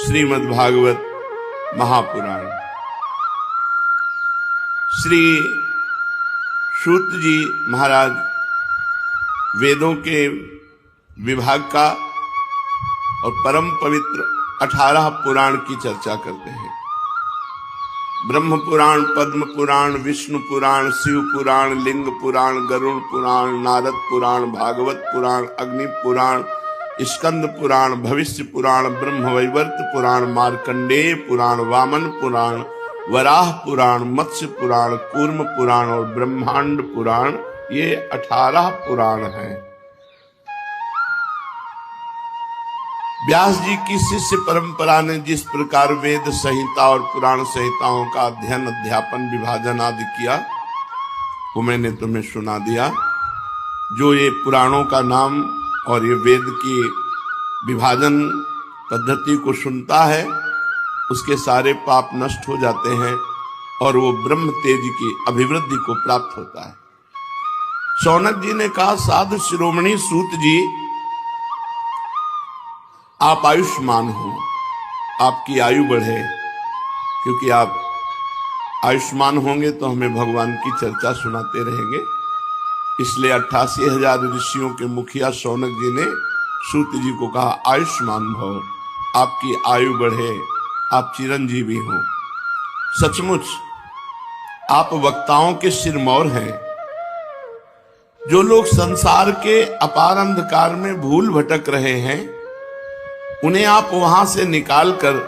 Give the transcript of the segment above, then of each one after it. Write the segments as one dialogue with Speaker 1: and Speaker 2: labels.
Speaker 1: श्रीमद् भागवत महापुराण। श्री सूत जी महाराज वेदों के विभाग का और परम पवित्र 18 पुराण की चर्चा करते हैं। ब्रह्म पुराण, पद्म पुराण, विष्णु पुराण, शिव पुराण, लिंग पुराण, गरुड़ पुराण, नारद पुराण, भागवत पुराण, अग्नि पुराण, स्कंद पुराण, भविष्य पुराण, ब्रह्मवैवर्त पुराण, मार्कंडेय पुराण, वामन पुराण, वराह पुराण, मत्स्य पुराण, कूर्म पुराण और ब्रह्मांड पुराण, ये 18 पुराण हैं। व्यास जी की शिष्य परंपरा ने जिस प्रकार वेद संहिता और पुराण संहिताओं का अध्ययन, अध्यापन, विभाजन आदि किया, वो मैंने तुम्हें सुना दिया। जो ये पुराणों का नाम और ये वेद की विभाजन पद्धति को सुनता है, उसके सारे पाप नष्ट हो जाते हैं और वो ब्रह्म तेज की अभिवृद्धि को प्राप्त होता है। शौनक जी ने कहा, साधु शिरोमणि सूत जी, आप आयुष्मान हो, आपकी आयु बढ़े, क्योंकि आप आयुष्मान होंगे तो हमें भगवान की चर्चा सुनाते रहेंगे। इसलिए 88,000 ऋषियों के मुखिया शौनक जी ने सूत जी को कहा, आयुष्मान भव, आपकी आयु बढ़े, आप चिरंजीवी हो। सचमुच आप वक्ताओं के सिरमौर हैं। जो लोग संसार के अपार अंधकार में भूल भटक रहे हैं, उन्हें आप वहां से निकालकर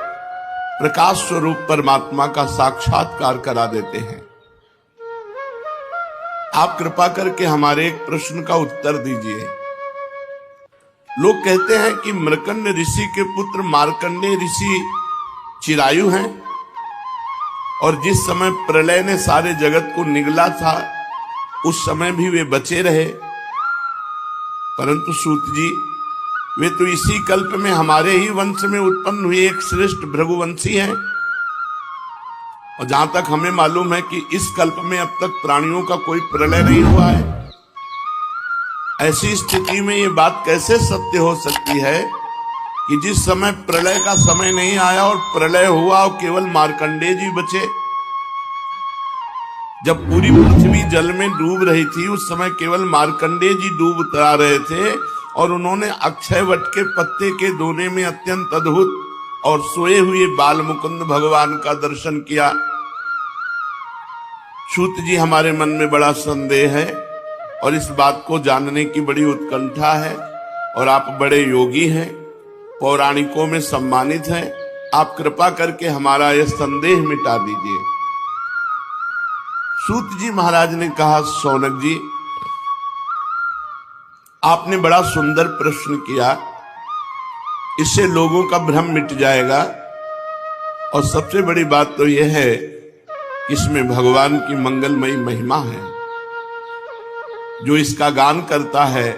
Speaker 1: प्रकाश स्वरूप परमात्मा का साक्षात्कार करा देते हैं। आप कृपा करके हमारे एक प्रश्न का उत्तर दीजिए। लोग कहते हैं कि मृकंड ऋषि के पुत्र मार्कंडेय ऋषि चिरायु हैं और जिस समय प्रलय ने सारे जगत को निगला था, उस समय भी वे बचे रहे। परंतु सूत जी, वे तो इसी कल्प में हमारे ही वंश में उत्पन्न हुए एक श्रेष्ठ भृगुवंशी हैं, और जहां तक हमें मालूम है कि इस कल्प में अब तक प्राणियों का कोई प्रलय नहीं हुआ है। ऐसी स्थिति में ये बात कैसे सत्य हो सकती है कि जिस समय प्रलय का समय नहीं आया और प्रलय हुआ और केवल मार्कंडेय जी बचे। जब पूरी पृथ्वी जल में डूब रही थी, उस समय केवल मार्कंडेय जी डूब उतरा रहे थे और उन्होंने अक्षय वट के पत्ते के दोने में अत्यंत अद्भुत और सोए हुए बाल मुकुंद भगवान का दर्शन किया। सूत जी, हमारे मन में बड़ा संदेह है और इस बात को जानने की बड़ी उत्कंठा है, और आप बड़े योगी हैं, पौराणिकों में सम्मानित हैं। आप कृपा करके हमारा यह संदेह मिटा दीजिए। सूत जी महाराज ने कहा, शौनक जी, आपने बड़ा सुंदर प्रश्न किया, इससे लोगों का भ्रम मिट जाएगा। और सबसे बड़ी बात तो यह है, इसमें भगवान की मंगलमयी महिमा है। जो इसका गान करता है,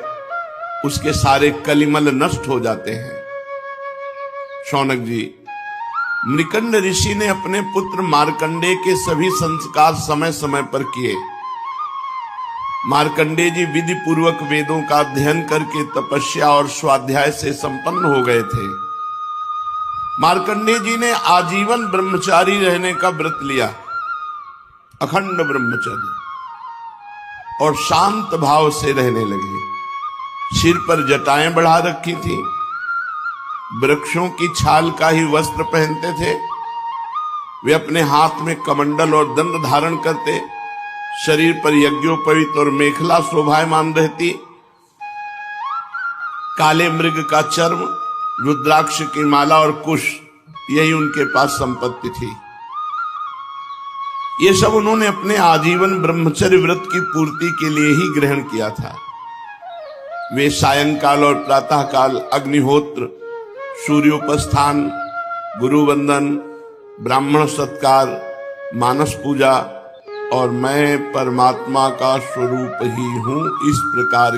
Speaker 1: उसके सारे कलिमल नष्ट हो जाते हैं। शौनक जी, मृकंड ऋषि ने अपने पुत्र मार्कंडेय के सभी संस्कार समय समय पर किए। मार्कंडेय जी विधि पूर्वक वेदों का अध्ययन करके तपस्या और स्वाध्याय से संपन्न हो गए थे। मार्कंडेय जी ने आजीवन ब्रह्मचारी रहने का व्रत लिया, अखंड ब्रह्मचर्य, और शांत भाव से रहने लगे। सिर पर जटाएं बढ़ा रखी थी, वृक्षों की छाल का ही वस्त्र पहनते थे। वे अपने हाथ में कमंडल और दंड धारण करते, शरीर पर यज्ञोपवीत और मेखला शोभायमान रहती। काले मृग का चर्म, रुद्राक्ष की माला और कुश, यही उनके पास संपत्ति थी। ये सब उन्होंने अपने आजीवन ब्रह्मचर्य व्रत की पूर्ति के लिए ही ग्रहण किया था। वे सायंकाल और प्रातःकाल अग्निहोत्र, सूर्योपस्थान, गुरुवंदन, ब्राह्मण सत्कार, मानस पूजा और मैं परमात्मा का स्वरूप ही हूं, इस प्रकार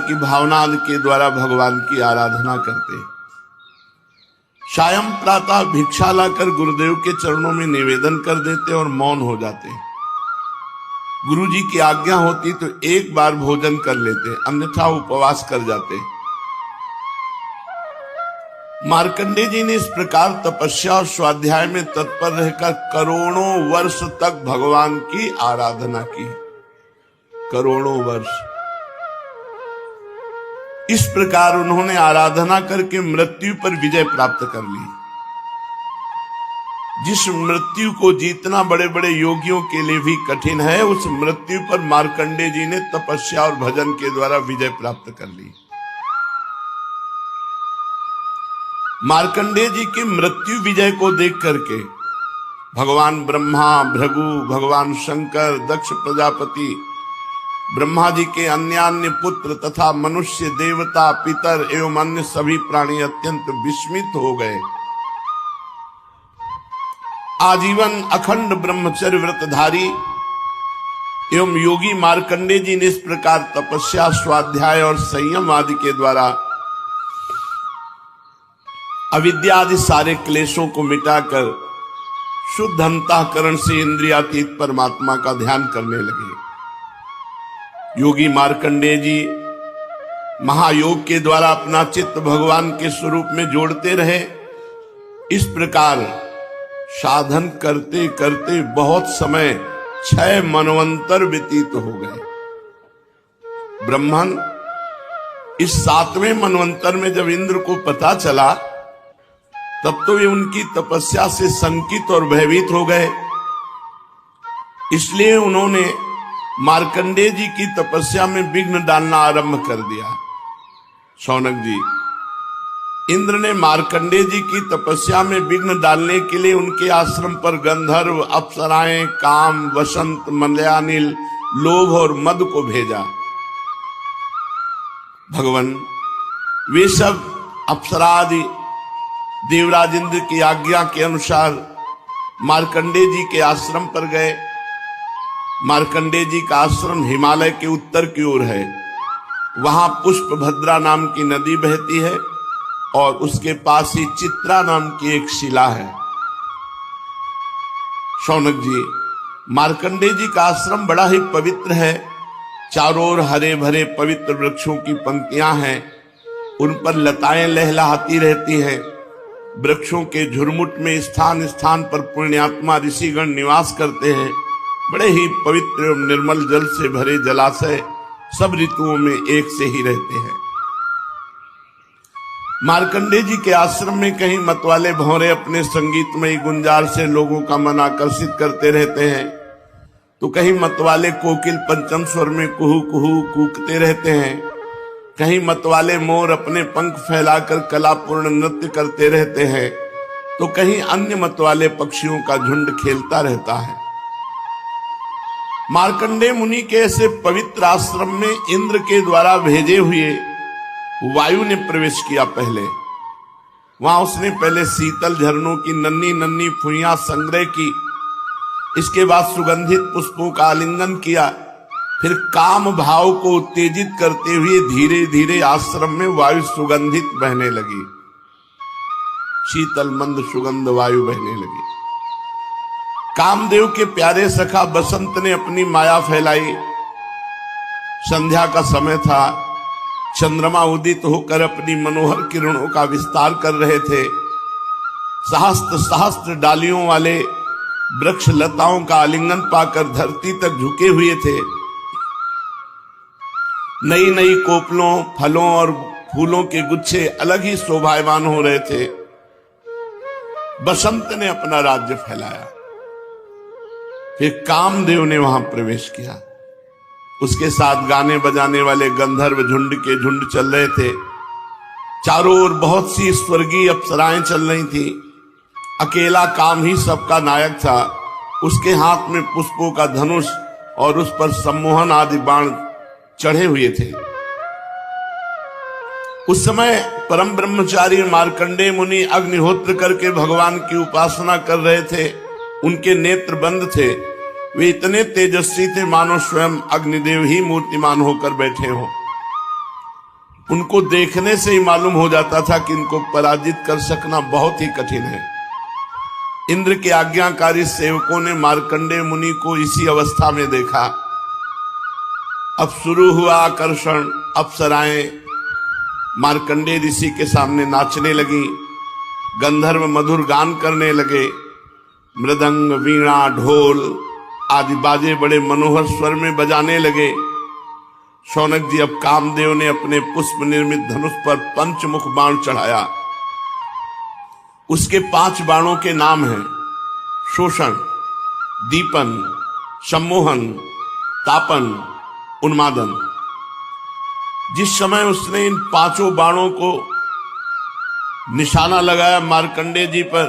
Speaker 1: की भावना के द्वारा भगवान की आराधना करते। सायं प्रातः भिक्षा लाकर गुरुदेव के चरणों में निवेदन कर देते और मौन हो जाते। गुरुजी की आज्ञा होती तो एक बार भोजन कर लेते, अन्यथा उपवास कर जाते। मार्कंडेय जी ने इस प्रकार तपस्या और स्वाध्याय में तत्पर रहकर करोड़ों वर्ष तक भगवान की आराधना की। करोड़ों वर्ष इस प्रकार उन्होंने आराधना करके मृत्यु पर विजय प्राप्त कर ली। जिस मृत्यु को जीतना बड़े बड़े योगियों के लिए भी कठिन है, उस मृत्यु पर मार्कंडेय जी ने तपस्या और भजन के द्वारा विजय प्राप्त कर ली। मार्कंडेय जी की मृत्यु विजय को देख करके भगवान ब्रह्मा, भृगु, भगवान शंकर, दक्ष प्रजापति, ब्रह्मा जी के अन्य पुत्र तथा मनुष्य, देवता, पितर एवं अन्य सभी प्राणी अत्यंत विस्मित हो गए। आजीवन अखंड ब्रह्मचर्य व्रतधारी एवं योगी मार्कंडेय जी ने इस प्रकार तपस्या, स्वाध्याय और संयम आदि के द्वारा अविद्या आदि सारे क्लेशों को मिटाकर शुद्ध अंतःकरण से इंद्रियातीत परमात्मा का ध्यान करने लगे। योगी मार्कंडेय जी महायोग के द्वारा अपना चित्त भगवान के स्वरूप में जोड़ते रहे। इस प्रकार साधन करते करते बहुत समय 6 मनवंतर व्यतीत हो गए। ब्रह्मन इस 7वें मनवंतर में जब इंद्र को पता चला, तब तो वे उनकी तपस्या से शंकित और भयभीत हो गए। इसलिए उन्होंने मार्कंडेय जी की तपस्या में विघ्न डालना आरंभ कर दिया। शौनक जी, इंद्र ने मार्कंडेय जी की तपस्या में विघ्न डालने के लिए उनके आश्रम पर गंधर्व, अप्सराएं, काम, वसंत, मलयानिल, लोभ और मद को भेजा। भगवान वे सब अप्सरादि देवराज इंद्र की आज्ञा के अनुसार मार्कंडेय जी के आश्रम पर गए। मार्कंडेय जी का आश्रम हिमालय के उत्तर की ओर है। वहां पुष्पभद्रा नाम की नदी बहती है और उसके पास ही चित्रा नाम की एक शिला है। शौनक जी, मार्कंडेय जी का आश्रम बड़ा ही पवित्र है। चारों ओर हरे भरे पवित्र वृक्षों की पंक्तियां हैं, उन पर लताएं लहलहाती रहती हैं। वृक्षों के झुरमुट में स्थान स्थान पर पुण्यात्मा ऋषिगण निवास करते हैं। बड़े ही पवित्र एवं निर्मल जल से भरे जलाशय सब ऋतुओं में एक से ही रहते हैं। मार्कंडेय जी के आश्रम में कहीं मतवाले भौरे अपने संगीतमयी गुंजार से लोगों का मन आकर्षित करते रहते हैं, तो कहीं मतवाले कोकिल पंचम स्वर में कुहू कुहू कूकते रहते हैं। कहीं मतवाले मोर अपने पंख फैलाकर कलापूर्ण नृत्य करते रहते हैं, तो कहीं अन्य मतवाले पक्षियों का झुंड खेलता रहता है। मार्कंडेय मुनि के ऐसे पवित्र आश्रम में इंद्र के द्वारा भेजे हुए वायु ने प्रवेश किया। पहले वहां उसने पहले शीतल झरनों की नन्ही नन्ही फुइयां संग्रह की। इसके बाद सुगंधित पुष्पों का आलिंगन किया। फिर काम भाव को उत्तेजित करते हुए धीरे धीरे आश्रम में वायु सुगंधित बहने लगी। शीतल मंद सुगंध वायु बहने लगी। कामदेव के प्यारे सखा बसंत ने अपनी माया फैलाई। संध्या का समय था। चंद्रमा उदित होकर अपनी मनोहर किरणों का विस्तार कर रहे थे। सहस्त्र सहस्त्र डालियों वाले वृक्ष लताओं का आलिंगन पाकर धरती तक झुके हुए थे। नई नई कोपलों, फलों और फूलों के गुच्छे अलग ही शोभायमान हो रहे थे। बसंत ने अपना राज्य फैलाया। फिर कामदेव ने वहां प्रवेश किया। उसके साथ गाने बजाने वाले गंधर्व झुंड के झुंड चल रहे थे। चारों ओर बहुत सी स्वर्गीय अप्सराएं चल रही थी। अकेला काम ही सबका नायक था। उसके हाथ में पुष्पों का धनुष और उस पर सम्मोहन आदि बाण चढ़े हुए थे। उस समय परम ब्रह्मचारी मार्कंडेय मुनि अग्निहोत्र करके भगवान की उपासना कर रहे थे। उनके नेत्र बंद थे। वे इतने तेजस्वी थे मानो स्वयं अग्निदेव ही मूर्तिमान होकर बैठे हों। उनको देखने से ही मालूम हो जाता था कि इनको पराजित कर सकना बहुत ही कठिन है। इंद्र के आज्ञाकारी सेवकों ने मार्कंडेय मुनि को इसी अवस्था में देखा। अब शुरू हुआ आकर्षण। अप्सराएं मार्कंडेय ऋषि के सामने नाचने लगी। गंधर्व मधुर गान करने लगे। मृदंग, वीणा, ढोल आदि बाजे बड़े मनोहर स्वर में बजाने लगे। शौनक जी, अब कामदेव ने अपने पुष्प निर्मित धनुष पर पंचमुख बाण चढ़ाया। उसके 5 बाणों के नाम हैं शोषण, दीपन, सम्मोहन, तापन, उन्मादन। जिस समय उसने इन 5 बाणों को निशाना लगाया मार्कंडे जी पर,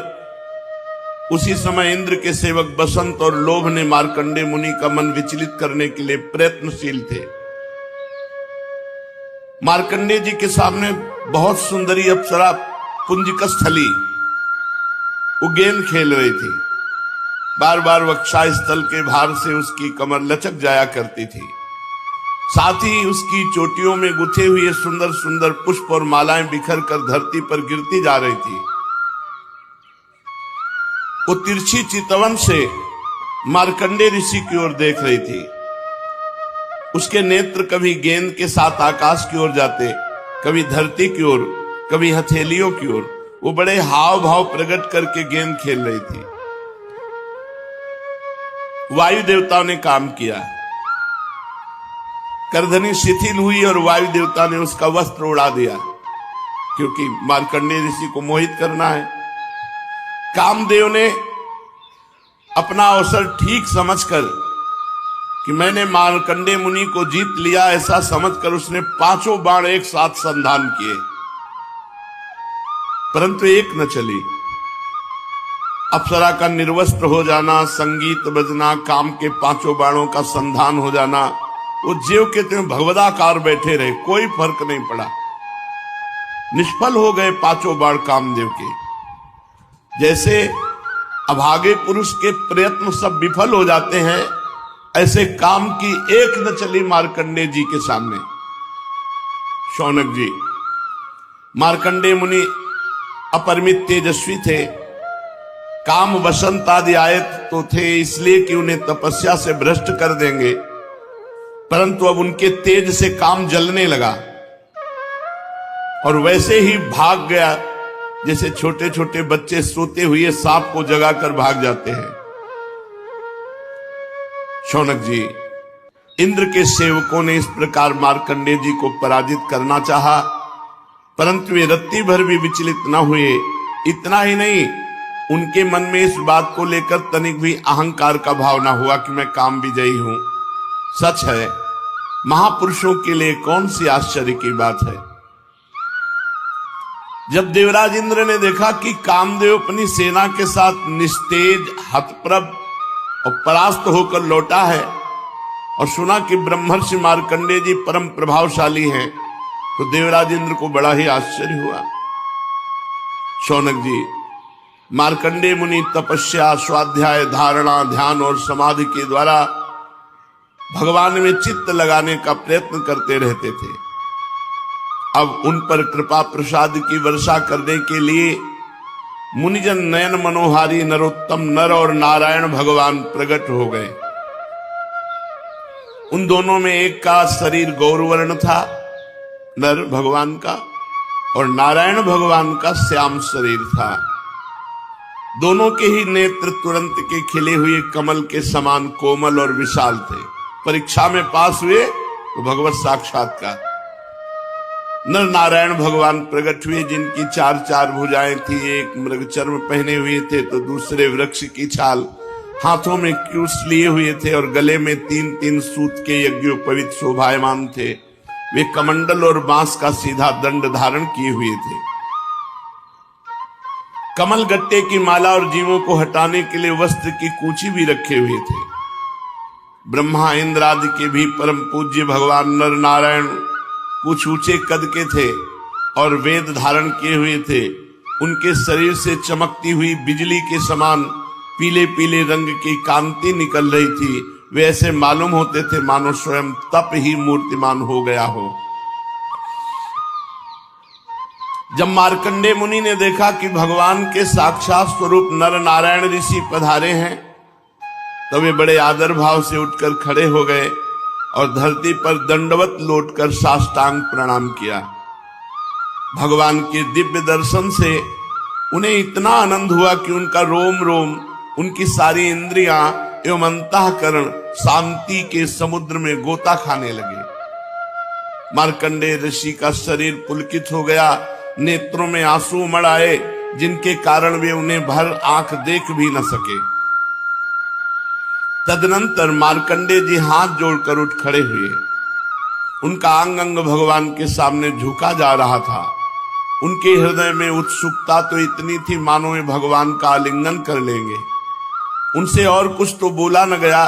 Speaker 1: उसी समय इंद्र के सेवक बसंत और लोभ ने मार्कंडे मुनि का मन विचलित करने के लिए प्रयत्नशील थे। मार्कंडे जी के सामने बहुत सुंदरी अप्सरा पुंजिकस्थली वो गेंद खेल रही थी। बार बार वक्षा स्थल के भार से उसकी कमर लचक जाया करती थी। साथ ही उसकी चोटियों में गुथे हुए सुंदर सुंदर पुष्प और मालाएं बिखर कर धरती पर गिरती जा रही थी। वो तिरछी चितवन से मार्कंडे ऋषि की ओर देख रही थी। उसके नेत्र कभी गेंद के साथ आकाश की ओर जाते, कभी धरती की ओर, कभी हथेलियों की ओर। वो बड़े हाव भाव प्रकट करके गेंद खेल रही थी। वायु देवताओं ने काम किया। करधनी शिथिल हुई और वायु देवता ने उसका वस्त्र उड़ा दिया, क्योंकि मार्कंडे ऋषि को मोहित करना है। कामदेव ने अपना अवसर ठीक समझकर कि मैंने मार्कंडे मुनि को जीत लिया, ऐसा समझकर उसने 5 बाण एक साथ संधान किए, परंतु एक न चली। अप्सरा का निर्वस्त्र हो जाना, संगीत बजना, काम के 5 बाणों का संधान हो जाना, वो जीव के त्यों भगवदाकार बैठे रहे, कोई फर्क नहीं पड़ा। निष्फल हो गए 5 बाण कामदेव के। जैसे अभागे पुरुष के प्रयत्न सब विफल हो जाते हैं, ऐसे काम की एक न चली मार्कंडे जी के सामने। शौनक जी, मार्कंडे मुनि अपरिमित तेजस्वी थे। काम वसंत आदि आए तो थे इसलिए कि उन्हें तपस्या से भ्रष्ट कर देंगे, परंतु अब उनके तेज से काम जलने लगा और वैसे ही भाग गया जैसे छोटे छोटे बच्चे सोते हुए सांप को जगाकर भाग जाते हैं। शौनक जी, इंद्र के सेवकों ने इस प्रकार मार्कंडे जी को पराजित करना चाहा, परंतु वे रत्ती भर भी विचलित न हुए। इतना ही नहीं, उनके मन में इस बात को लेकर तनिक भी अहंकार का भाव न हुआ कि मैं काम विजयी हूं। सच है, महापुरुषों के लिए कौन सी आश्चर्य की बात है। जब देवराज इंद्र ने देखा कि कामदेव अपनी सेना के साथ निस्तेज, हतप्रभ और परास्त होकर लौटा है, और सुना कि ब्रह्मर्षि मार्कंडे जी परम प्रभावशाली हैं, तो देवराज इंद्र को बड़ा ही आश्चर्य हुआ। शौनक जी, मार्कंडे मुनि तपस्या, स्वाध्याय, धारणा, ध्यान और समाधि के द्वारा भगवान में चित्त लगाने का प्रयत्न करते रहते थे। अब उन पर कृपा प्रसाद की वर्षा करने के लिए मुनिजन नयन मनोहारी नरोत्तम नर और नारायण भगवान प्रकट हो गए। उन दोनों में एक का शरीर गौरवर्ण था, नर भगवान का, और नारायण भगवान का श्याम शरीर था। दोनों के ही नेत्र तुरंत के खिले हुए कमल के समान कोमल और विशाल थे। परीक्षा में पास हुए तो भगवत साक्षात्कार। नर नारायण भगवान प्रकट हुए, जिनकी 4 भुजाएं थी। एक मृग चर्म पहने हुए थे तो दूसरे वृक्ष की छाल, हाथों में क्यूस लिए हुए थे और गले में 3 सूत के यज्ञोपवीत शोभायमान थे। वे कमंडल और बांस का सीधा दंड धारण किए हुए थे। कमल गट्टे की माला और जीवों को हटाने के लिए वस्त्र की कूची भी रखे हुए थे। ब्रह्मा इंद्र आदि के भी परम पूज्य भगवान नर नारायण कुछ ऊंचे कद के थे और वेद धारण किए हुए थे। उनके शरीर से चमकती हुई बिजली के समान पीले पीले रंग की कांति निकल रही थी। वे ऐसे मालूम होते थे मानो स्वयं तप ही मूर्तिमान हो गया हो। जब मार्कंडे मुनि ने देखा कि भगवान के साक्षात स्वरूप नर नारायण ऋषि पधारे हैं, तो वे बड़े आदर भाव से उठकर खड़े हो गए और धरती पर दंडवत लौटकर साष्टांग प्रणाम किया। भगवान के दिव्य दर्शन से उन्हें इतना आनंद हुआ कि उनका रोम रोम, उनकी सारी इंद्रियां एवं अंतःकरण शांति के समुद्र में गोता खाने लगे। मार्कंडेय ऋषि का शरीर पुलकित हो गया, नेत्रों में आंसू उमड़ आए, जिनके कारण वे उन्हें भर आंख देख भी न सके। तदनंतर मार्कंडेय जी हाथ जोड़कर उठ खड़े हुए। उनका अंग अंग भगवान के सामने झुका जा रहा था। उनके हृदय में उत्सुकता तो इतनी थी मानो वे भगवान का आलिंगन कर लेंगे। उनसे और कुछ तो बोला न गया,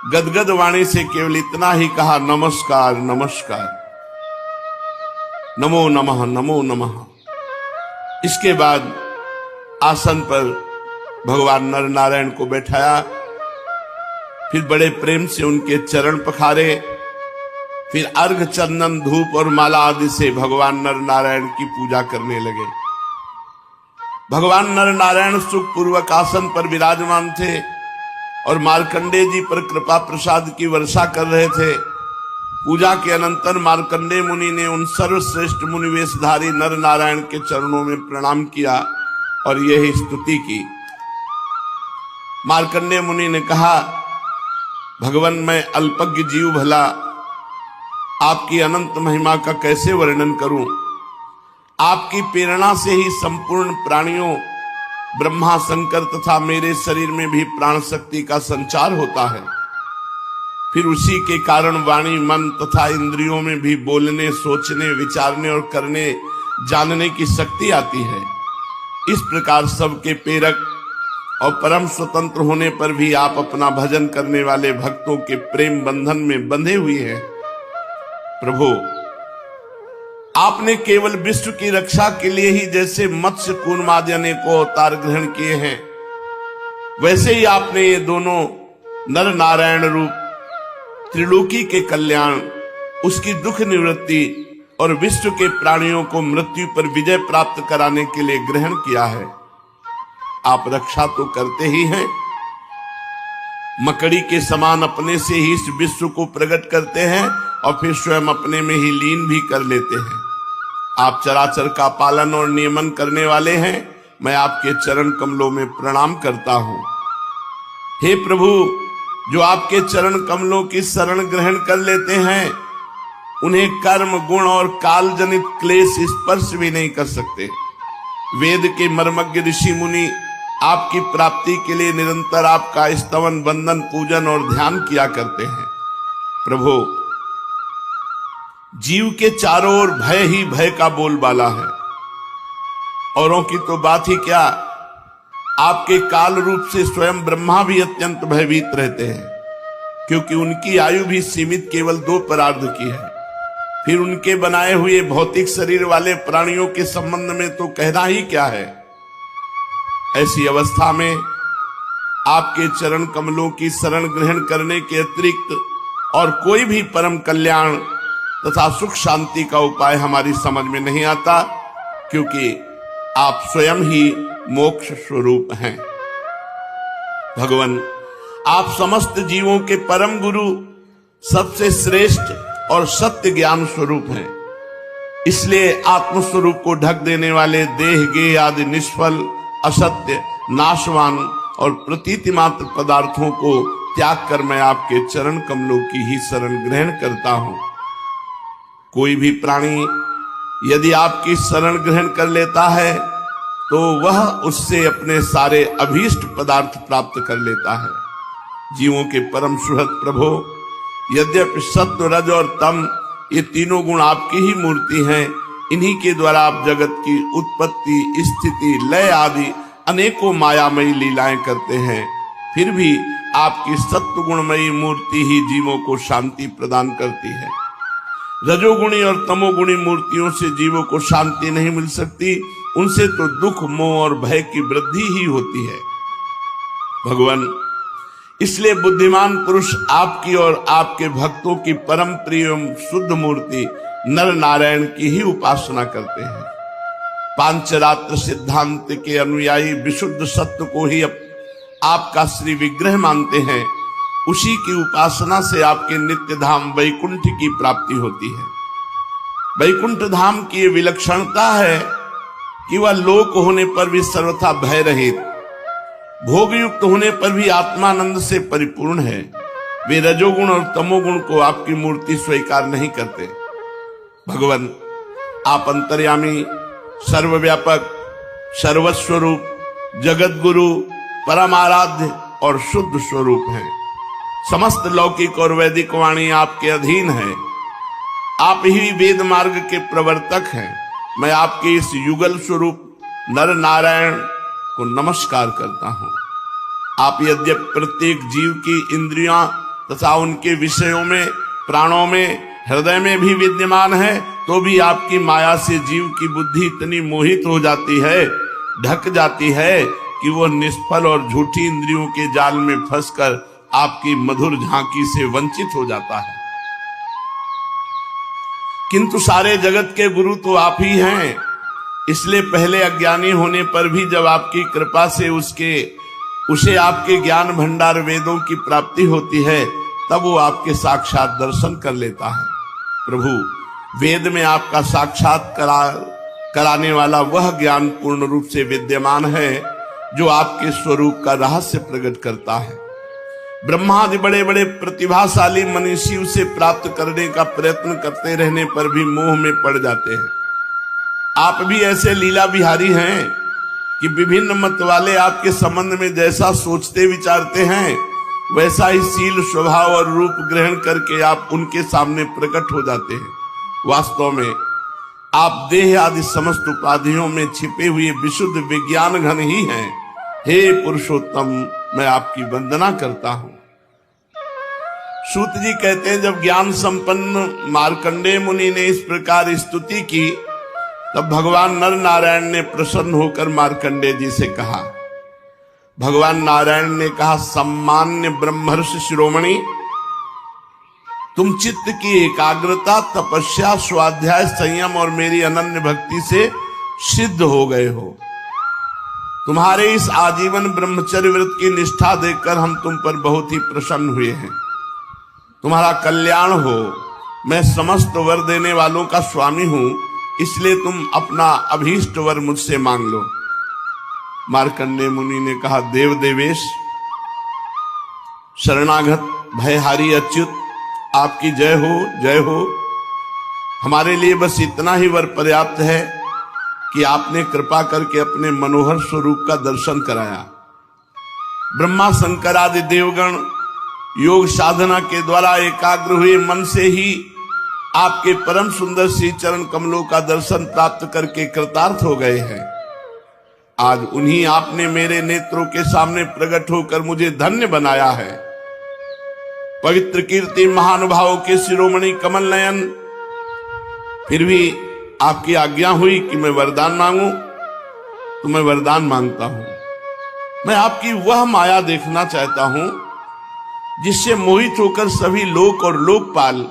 Speaker 1: गदगद वाणी से केवल इतना ही कहा, नमस्कार नमस्कार, नमो नमः नमो नमः। इसके बाद आसन पर भगवान नर नारायण को बैठाया, फिर बड़े प्रेम से उनके चरण पखारे, फिर अर्घ चंदन धूप और माला आदि से भगवान नर नारायण की पूजा करने लगे। भगवान नर नारायण सुख पूर्वक आसन पर विराजमान थे और मार्कंडेय जी पर कृपा प्रसाद की वर्षा कर रहे थे। पूजा के अनंतर मार्कंडेय मुनि ने उन सर्वश्रेष्ठ मुनिवेशधारी नर नारायण के चरणों में प्रणाम किया और यही स्तुति की। मार्कंडेय मुनि ने कहा, भगवान मैं अल्पज्ञ जीव भला आपकी अनंत महिमा का कैसे वर्णन करूं। आपकी प्रेरणा से ही संपूर्ण प्राणियों, ब्रह्मा शंकर तथा मेरे शरीर में भी प्राण शक्ति का संचार होता है। फिर उसी के कारण वाणी, मन तथा इंद्रियों में भी बोलने, सोचने, विचारने और करने जानने की शक्ति आती है। इस प्रकार सबके प्रेरक और परम स्वतंत्र होने पर भी आप अपना भजन करने वाले भक्तों के प्रेम बंधन में बंधे हुए हैं। प्रभु, आपने केवल विश्व की रक्षा के लिए ही जैसे मत्स्य कूर्मादि अनेकों अवतार ग्रहण किए हैं, वैसे ही आपने ये दोनों नर नारायण रूप त्रिलोकी के कल्याण, उसकी दुख निवृत्ति और विश्व के प्राणियों को मृत्यु पर विजय प्राप्त कराने के लिए ग्रहण किया है। आप रक्षा तो करते ही हैं, मकड़ी के समान अपने से ही इस विश्व को प्रकट करते हैं और फिर स्वयं अपने में ही लीन भी कर लेते हैं। आप चराचर का पालन और नियमन करने वाले हैं। मैं आपके चरण कमलों में प्रणाम करता हूं। हे प्रभु, जो आपके चरण कमलों की शरण ग्रहण कर लेते हैं, उन्हें कर्म, गुण और काल जनित क्लेश स्पर्श भी नहीं कर सकते। वेद के मर्मज्ञ ऋषि मुनि आपकी प्राप्ति के लिए निरंतर आपका स्तवन, वंदन, पूजन और ध्यान किया करते हैं। प्रभु, जीव के चारों ओर भय ही भय का बोलबाला है। औरों की तो बात ही क्या, आपके काल रूप से स्वयं ब्रह्मा भी अत्यंत भयभीत रहते हैं, क्योंकि उनकी आयु भी सीमित केवल 2 परार्ध की है। फिर उनके बनाए हुए भौतिक शरीर वाले प्राणियों के संबंध में तो कहना ही क्या है। ऐसी अवस्था में आपके चरण कमलों की शरण ग्रहण करने के अतिरिक्त और कोई भी परम कल्याण तथा सुख शांति का उपाय हमारी समझ में नहीं आता, क्योंकि आप स्वयं ही मोक्ष स्वरूप हैं। भगवान, आप समस्त जीवों के परम गुरु, सबसे श्रेष्ठ और सत्य ज्ञान स्वरूप हैं। इसलिए आत्मस्वरूप को ढक देने वाले देह, गेह आदि निष्फल, असत्य, नाशवान और प्रतीति मात्र पदार्थों को त्याग कर मैं आपके चरण कमलों की ही शरण ग्रहण करता हूं। कोई भी प्राणी यदि आपकी शरण ग्रहण कर लेता है तो वह उससे अपने सारे अभीष्ट पदार्थ प्राप्त कर लेता है। जीवों के परम सुहृद प्रभु, यद्यपि सत्व, रज और तम ये तीनों गुण आपकी ही मूर्ति हैं, इन्हीं के द्वारा आप जगत की उत्पत्ति, स्थिति, लय आदि अनेकों मायामयी लीलाएं करते हैं। फिर भी आपकी सत्व गुणमयी मूर्ति ही जीवों को शांति प्रदान करती है। रजोगुणी और तमोगुणी मूर्तियों से जीवों को शांति नहीं मिल सकती, उनसे तो दुख, मोह और भय की वृद्धि ही होती है। भगवान, इसलिए बुद्धिमान पुरुष आपकी और आपके भक्तों की परम प्रिय एवं शुद्ध मूर्ति नर नारायण की ही उपासना करते हैं। पांचरात्र सिद्धांत के अनुयायी विशुद्ध सत्य को ही आपका श्री विग्रह मानते हैं। उसी की उपासना से आपके नित्य धाम वैकुंठ की प्राप्ति होती है। वैकुंठ धाम की विलक्षणता है कि वह लोक होने पर भी सर्वथा भय रहित, भोग युक्त होने पर भी आत्मानंद से परिपूर्ण है। वे रजोगुण और तमोगुण को आपकी मूर्ति स्वीकार नहीं करते। भगवान, आप अंतर्यामी, सर्वव्यापक, सर्वस्वरूप, जगत गुरु, परम आराध्य और शुद्ध स्वरूप हैं। समस्त लौकिक और वैदिक वाणी आपके अधीन है। आप ही वेद मार्ग के प्रवर्तक हैं। मैं आपके इस युगल स्वरूप नर नारायण को नमस्कार करता हूं। आप यद्यपि प्रत्येक जीव की इंद्रियां तथा उनके विषयों में, प्राणों में, हृदय में भी विद्यमान है, तो भी आपकी माया से जीव की बुद्धि इतनी मोहित हो जाती है, ढक जाती है कि वो निष्फल और झूठी इंद्रियों के जाल में फंसकर आपकी मधुर झांकी से वंचित हो जाता है। किंतु सारे जगत के गुरु तो आप ही हैं। इसलिए पहले अज्ञानी होने पर भी जब आपकी कृपा से उसे आपके ज्ञान भंडार वेदों की प्राप्ति होती है, तब वो आपके साक्षात दर्शन कर लेता है। प्रभु, वेद में आपका साक्षात कराने वाला वह ज्ञान पूर्ण रूप से विद्यमान है जो आपके स्वरूप का रहस्य प्रकट करता है। ब्रह्मादि बड़े बड़े प्रतिभाशाली मनीषी उसे प्राप्त करने का प्रयत्न करते रहने पर भी मोह में पड़ जाते हैं। आप भी ऐसे लीला बिहारी हैं कि विभिन्न मत वाले आपके संबंध में जैसा सोचते विचारते हैं, वैसा ही शील, स्वभाव और रूप ग्रहण करके आप उनके सामने प्रकट हो जाते हैं। वास्तव में आप देह आदि समस्त उपाधियों में छिपे हुए विशुद्ध विज्ञान घन ही हैं। हे पुरुषोत्तम, मैं आपकी वंदना करता हूं। सूत जी कहते हैं, जब ज्ञान संपन्न मार्कंडेय मुनि ने इस प्रकार स्तुति की, तब भगवान नर नारायण ने प्रसन्न होकर मार्कंडेय जी से कहा। भगवान नारायण ने कहा, सम्मान्य ब्रह्मर्षि शिरोमणि, तुम चित्त की एकाग्रता, तपस्या, स्वाध्याय, संयम और मेरी अनन्य भक्ति से सिद्ध हो गए हो। तुम्हारे इस आजीवन ब्रह्मचर्य व्रत की निष्ठा देखकर हम तुम पर बहुत ही प्रसन्न हुए हैं। तुम्हारा कल्याण हो। मैं समस्त वर देने वालों का स्वामी हूं, इसलिए तुम अपना अभीष्ट वर मुझसे मांग लो। मार्कंडेय मुनि ने कहा, देव देवेश, शरणागत भयहारी अच्युत, आपकी जय हो, जय हो। हमारे लिए बस इतना ही वर पर्याप्त है कि आपने कृपा करके अपने मनोहर स्वरूप का दर्शन कराया। ब्रह्मा शंकर आदि देवगण योग साधना के द्वारा एकाग्र हुए मन से ही आपके परम सुंदर श्री चरण कमलों का दर्शन प्राप्त करके कृतार्थ हो गए हैं। आज उन्हीं आपने मेरे नेत्रों के सामने प्रकट होकर मुझे धन्य बनाया है। पवित्र कीर्ति महानुभावों के शिरोमणि कमल नयन, फिर भी आपकी आज्ञा हुई कि मैं वरदान मांगूं, तो मैं वरदान मांगता हूं। मैं आपकी वह माया देखना चाहता हूं जिससे मोहित होकर सभी लोक और लोकपाल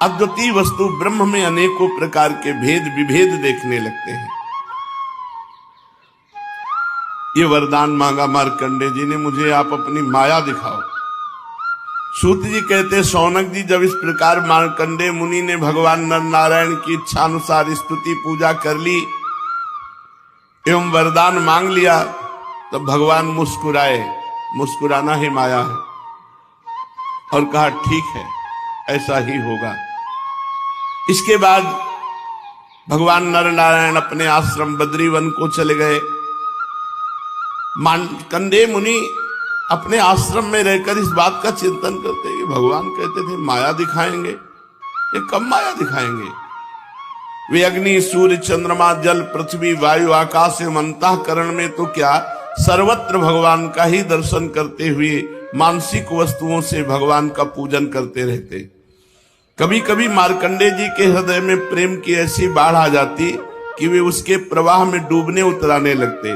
Speaker 1: अद्वितीय वस्तु ब्रह्म में अनेकों प्रकार के भेद विभेद देखने लगते हैं। ये वरदान मांगा मार्कंडेय जी ने, मुझे आप अपनी माया दिखाओ। सूत जी कहते, शौनक जी, जब इस प्रकार मार्कंडेय मुनि ने भगवान नर नारायण की इच्छा अनुसार स्तुति पूजा कर ली एवं वरदान मांग लिया, तब भगवान मुस्कुराए। मुस्कुराना ही माया है। और कहा, ठीक है, ऐसा ही होगा। इसके बाद भगवान नर नारायण अपने आश्रम बद्रीवन को चले गए। मार्कंडेय मुनि अपने आश्रम में रहकर इस बात का चिंतन करते कि भगवान कहते थे माया दिखाएंगे, ये कब माया दिखाएंगे? वे अग्नि, सूर्य, चंद्रमा, जल, पृथ्वी, वायु, आकाश एवं अंतःकरण में तो क्या, सर्वत्र भगवान का ही दर्शन करते हुए मानसिक वस्तुओं से भगवान का पूजन करते रहते। कभी कभी मार्कंडेय जी के हृदय में प्रेम की ऐसी बाढ़ आ जाती कि वे उसके प्रवाह में डूबने उतराने लगते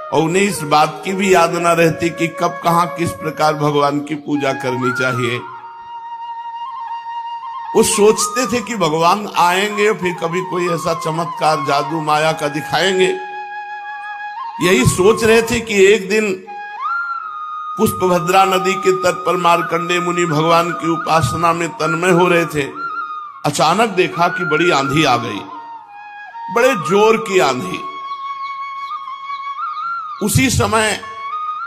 Speaker 1: और उन्हें इस बात की भी याद न रहती कि कब कहां किस प्रकार भगवान की पूजा करनी चाहिए। वो सोचते थे कि भगवान आएंगे, फिर कभी कोई ऐसा चमत्कार जादू माया का दिखाएंगे। यही सोच रहे थे कि एक दिन पुष्पभद्रा नदी के तट पर मार्कंडेय मुनि भगवान की उपासना में तन्मय हो रहे थे। अचानक देखा कि बड़ी आंधी आ गई, बड़े जोर की आंधी। उसी समय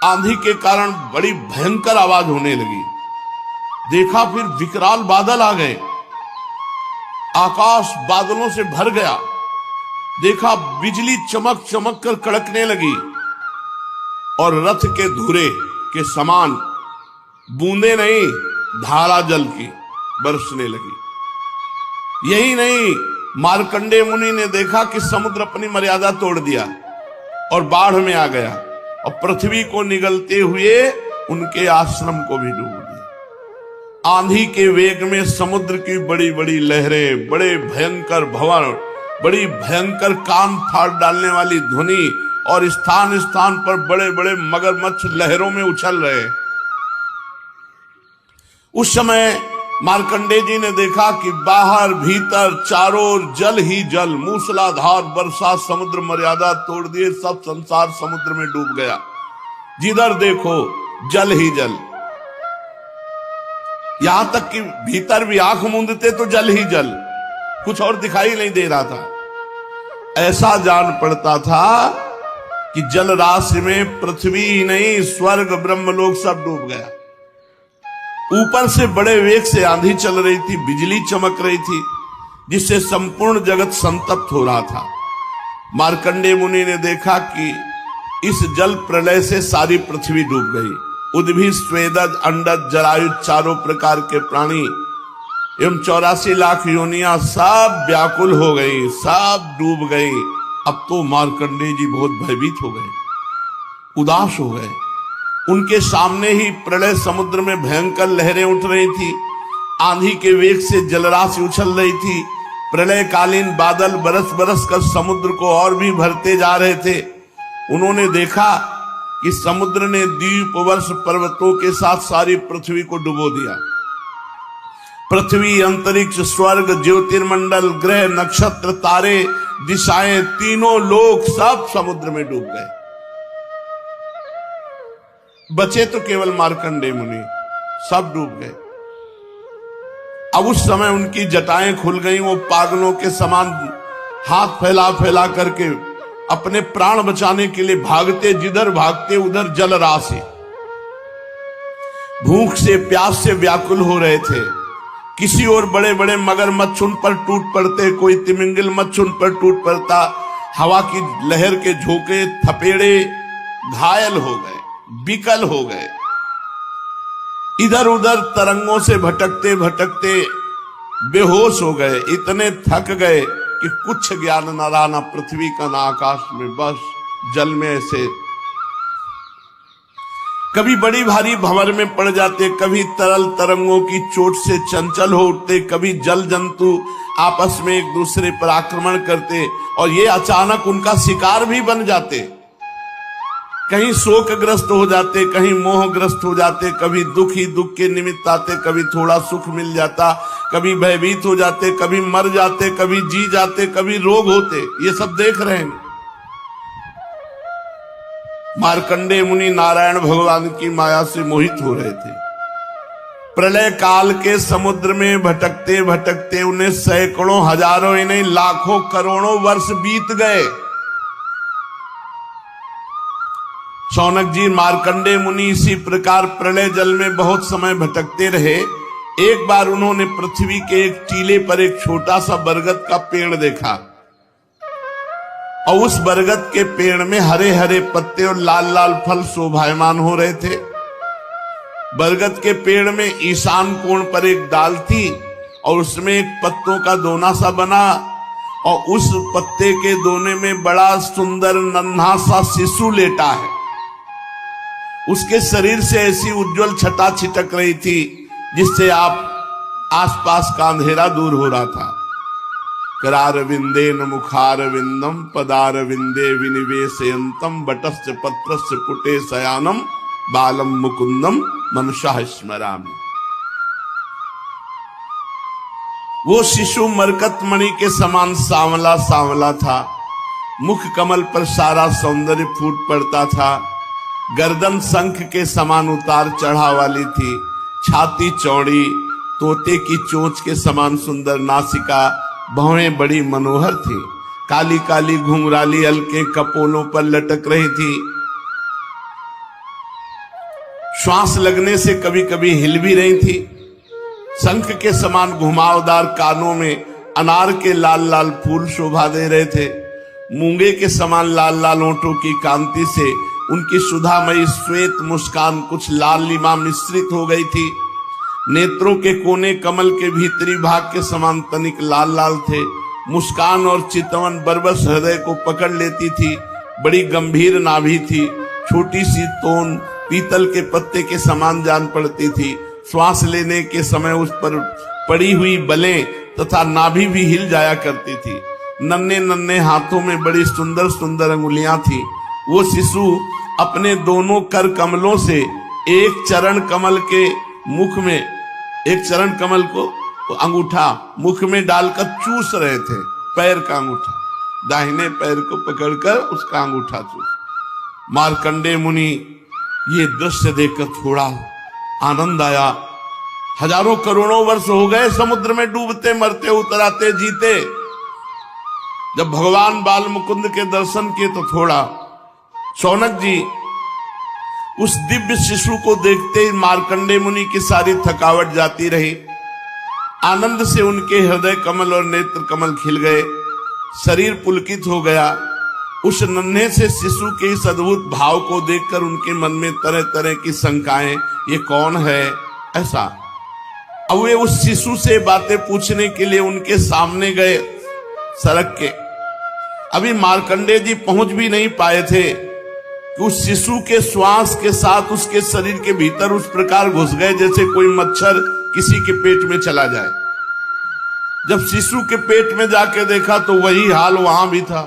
Speaker 1: आंधी के कारण बड़ी भयंकर आवाज होने लगी। देखा फिर विकराल बादल आ गए, आकाश बादलों से भर गया। देखा बिजली चमक चमक कर कड़कने लगी और रथ के धुरे के समान बूंदे नहीं, धारा जल की बरसने लगी। यही नहीं, मार्कंडेय मुनि ने देखा कि समुद्र अपनी मर्यादा तोड़ दिया और बाढ़ में आ गया और पृथ्वी को निगलते हुए उनके आश्रम को भी डूब दिया। आंधी के वेग में समुद्र की बड़ी बड़ी लहरें, बड़े भयंकर भंवर, बड़ी भयंकर कान फाड़ डालने वाली ध्वनि और स्थान स्थान पर बड़े बड़े मगरमच्छ लहरों में उछल रहे। उस समय मार्कंडेय जी ने देखा कि बाहर भीतर चारों ओर जल ही जल, मूसलाधार वर्षा समुद्र मर्यादा तोड़ दिए, सब संसार समुद्र में डूब गया। जिधर देखो जल ही जल, यहां तक कि भीतर भी आंख मूंदते तो जल ही जल, कुछ और दिखाई नहीं दे रहा था। ऐसा जान पड़ता था कि जल राशि में पृथ्वी ही नहीं, स्वर्ग ब्रह्मलोक सब डूब गया। ऊपर से बड़े वेग से आंधी चल रही थी, बिजली चमक रही थी, जिससे संपूर्ण जगत संतप्त हो रहा था। मार्कंडेय मुनि ने देखा कि इस जल प्रलय से सारी पृथ्वी डूब गई। उद्भिद, स्वेदज, अंडज, जरायुज, चारों प्रकार के प्राणी एवं 84 लाख योनियां सब व्याकुल हो गई, सब डूब गई। अब तो मार्कंडेय जी बहुत भयभीत हो गए, उदास हो गए। उनके सामने ही प्रलय समुद्र में भयंकर लहरें उठ रही थी, आंधी के वेग से जलराशि उछल रही थी, प्रलयकालीन बादल बरस बरस कर समुद्र को और भी भरते जा रहे थे। उन्होंने देखा कि समुद्र ने द्वीप वर्ष पर्वतों के साथ सारी पृथ्वी को डुबो दिया। पृथ्वी, अंतरिक्ष, स्वर्ग, ज्योतिर्मंडल, ग्रह, नक्षत्र, तारे, दिशाएं, तीनों लोक सब समुद्र में डूब गए। बचे तो केवल मार्कंडेय मुनि, सब डूब गए। अब उस समय उनकी जटाएं खुल गई, वो पागलों के समान हाथ फैला फैला करके अपने प्राण बचाने के लिए भागते, जिधर भागते उधर जल राशि। भूख से प्यास से व्याकुल हो रहे थे। किसी और बड़े बड़े मगरमच्छ उन पर टूट पड़ते, कोई तिमिंगल मच्छ उन पर टूट पड़ता, हवा की लहर के झोंके थपेड़े, घायल हो गए, विकल हो गए। इधर उधर तरंगों से भटकते भटकते बेहोश हो गए, इतने थक गए कि कुछ ज्ञान न रहा, न पृथ्वी का, न आकाश में, बस जल में ऐसे कभी बड़ी भारी भंवर में पड़ जाते, कभी तरल तरंगों की चोट से चंचल हो उठते, कभी जल जंतु आपस में एक दूसरे पर आक्रमण करते और ये अचानक उनका शिकार भी बन जाते। कहीं शोकग्रस्त हो जाते, कहीं मोहग्रस्त हो जाते, कभी दुख ही दुख के निमित्त आते, कभी थोड़ा सुख मिल जाता, कभी भयभीत हो जाते, कभी मर जाते, कभी जी जाते, कभी रोग होते। ये सब देख रहे हैं। मार्कंडेय मुनि नारायण भगवान की माया से मोहित हो रहे थे। प्रलय काल के समुद्र में भटकते भटकते उन्हें सैकड़ों, हजारों ही नहीं लाखों करोड़ों वर्ष बीत गए। शौनक जी, मार्कंडेय मुनि इसी प्रकार प्रलय जल में बहुत समय भटकते रहे। एक बार उन्होंने पृथ्वी के एक टीले पर एक छोटा सा बरगद का पेड़ देखा और उस बरगद के पेड़ में हरे हरे पत्ते और लाल लाल फल शोभायमान हो रहे थे। बरगद के पेड़ में ईशान कोण पर एक डाल थी और उसमें एक पत्तों का दोना सा बना और उस पत्ते के दोने में बड़ा सुंदर नन्हा सा शिशु लेटा है। उसके शरीर से ऐसी उज्जवल छटा छिटक रही थी जिससे आप आसपास का अंधेरा दूर हो रहा था। करार विंदेन मुखार विंदम पदार विंदे विनिवेशयंतम बटस्य पत्रस्य पुटे शयानम बालम मुकुंदम मनसा स्मरामि। वो शिशु मरकत मणि के समान सांवला सांवला था। मुख कमल पर सारा सौंदर्य फूट पड़ता था। गर्दन शंख के समान उतार चढ़ा वाली थी। छाती चौड़ी, तोते की चोंच के समान सुंदर नासिका, भौहें बड़ी मनोहर थी। काली काली घुंघराली अलके कपोलों पर लटक रही थी। श्वास लगने से कभी कभी हिल भी रही थी। शंख के समान घुमावदार कानों में अनार के लाल लाल फूल शोभा दे रहे थे। मूंगे के समान लाल लाल ओंठों की कांति से उनकी सुधामयी श्वेत मुस्कान कुछ लाल नीमा मिश्रित हो गई थी। नेत्रों के कोने कमल के भीतरी भाग के समान तनिक लाल लाल थे। मुस्कान और चितवन बरबस हृदय को पकड़ लेती थी। बड़ी गंभीर नाभि थी। छोटी सी तोन पीतल के पत्ते के समान जान पड़ती थी। श्वास लेने के समय उस पर पड़ी हुई बलें तथा नाभि भी हिल जाया करती थी। नन्हे नन्हे हाथों में बड़ी सुंदर सुंदर अंगुलियां थी। वो शिशु अपने दोनों कर कमलों से एक चरण कमल के मुख में, एक चरण कमल को अंगूठा मुख में डालकर चूस रहे थे। पैर का अंगूठा, दाहिने पैर को पकड़कर उसका अंगूठा चूस। मार्कंडेय मुनि ये दृश्य देखकर थोड़ा आनंद आया। हजारों करोड़ों वर्ष हो गए समुद्र में डूबते मरते उतराते जीते। जब भगवान बाल मुकुंद के दर्शन किए तो थोड़ा शौनक जी उस दिव्य शिशु को देखते ही मार्कंडेय मुनि की सारी थकावट जाती रही। आनंद से उनके हृदय कमल और नेत्र कमल खिल गए। शरीर पुलकित हो गया। उस नन्हे से शिशु के इस अद्भुत भाव को देखकर उनके मन में तरह तरह की शंकाएं, ये कौन है ऐसा। अब वे उस शिशु से बातें पूछने के लिए उनके सामने गए सड़क के। अभी मार्कंडेय जी पहुंच भी नहीं पाए थे कि उस शिशु के श्वास के साथ उसके शरीर के भीतर उस प्रकार घुस गए जैसे कोई मच्छर किसी के पेट में चला जाए। जब शिशु के पेट में जाके देखा तो वही हाल वहां भी था।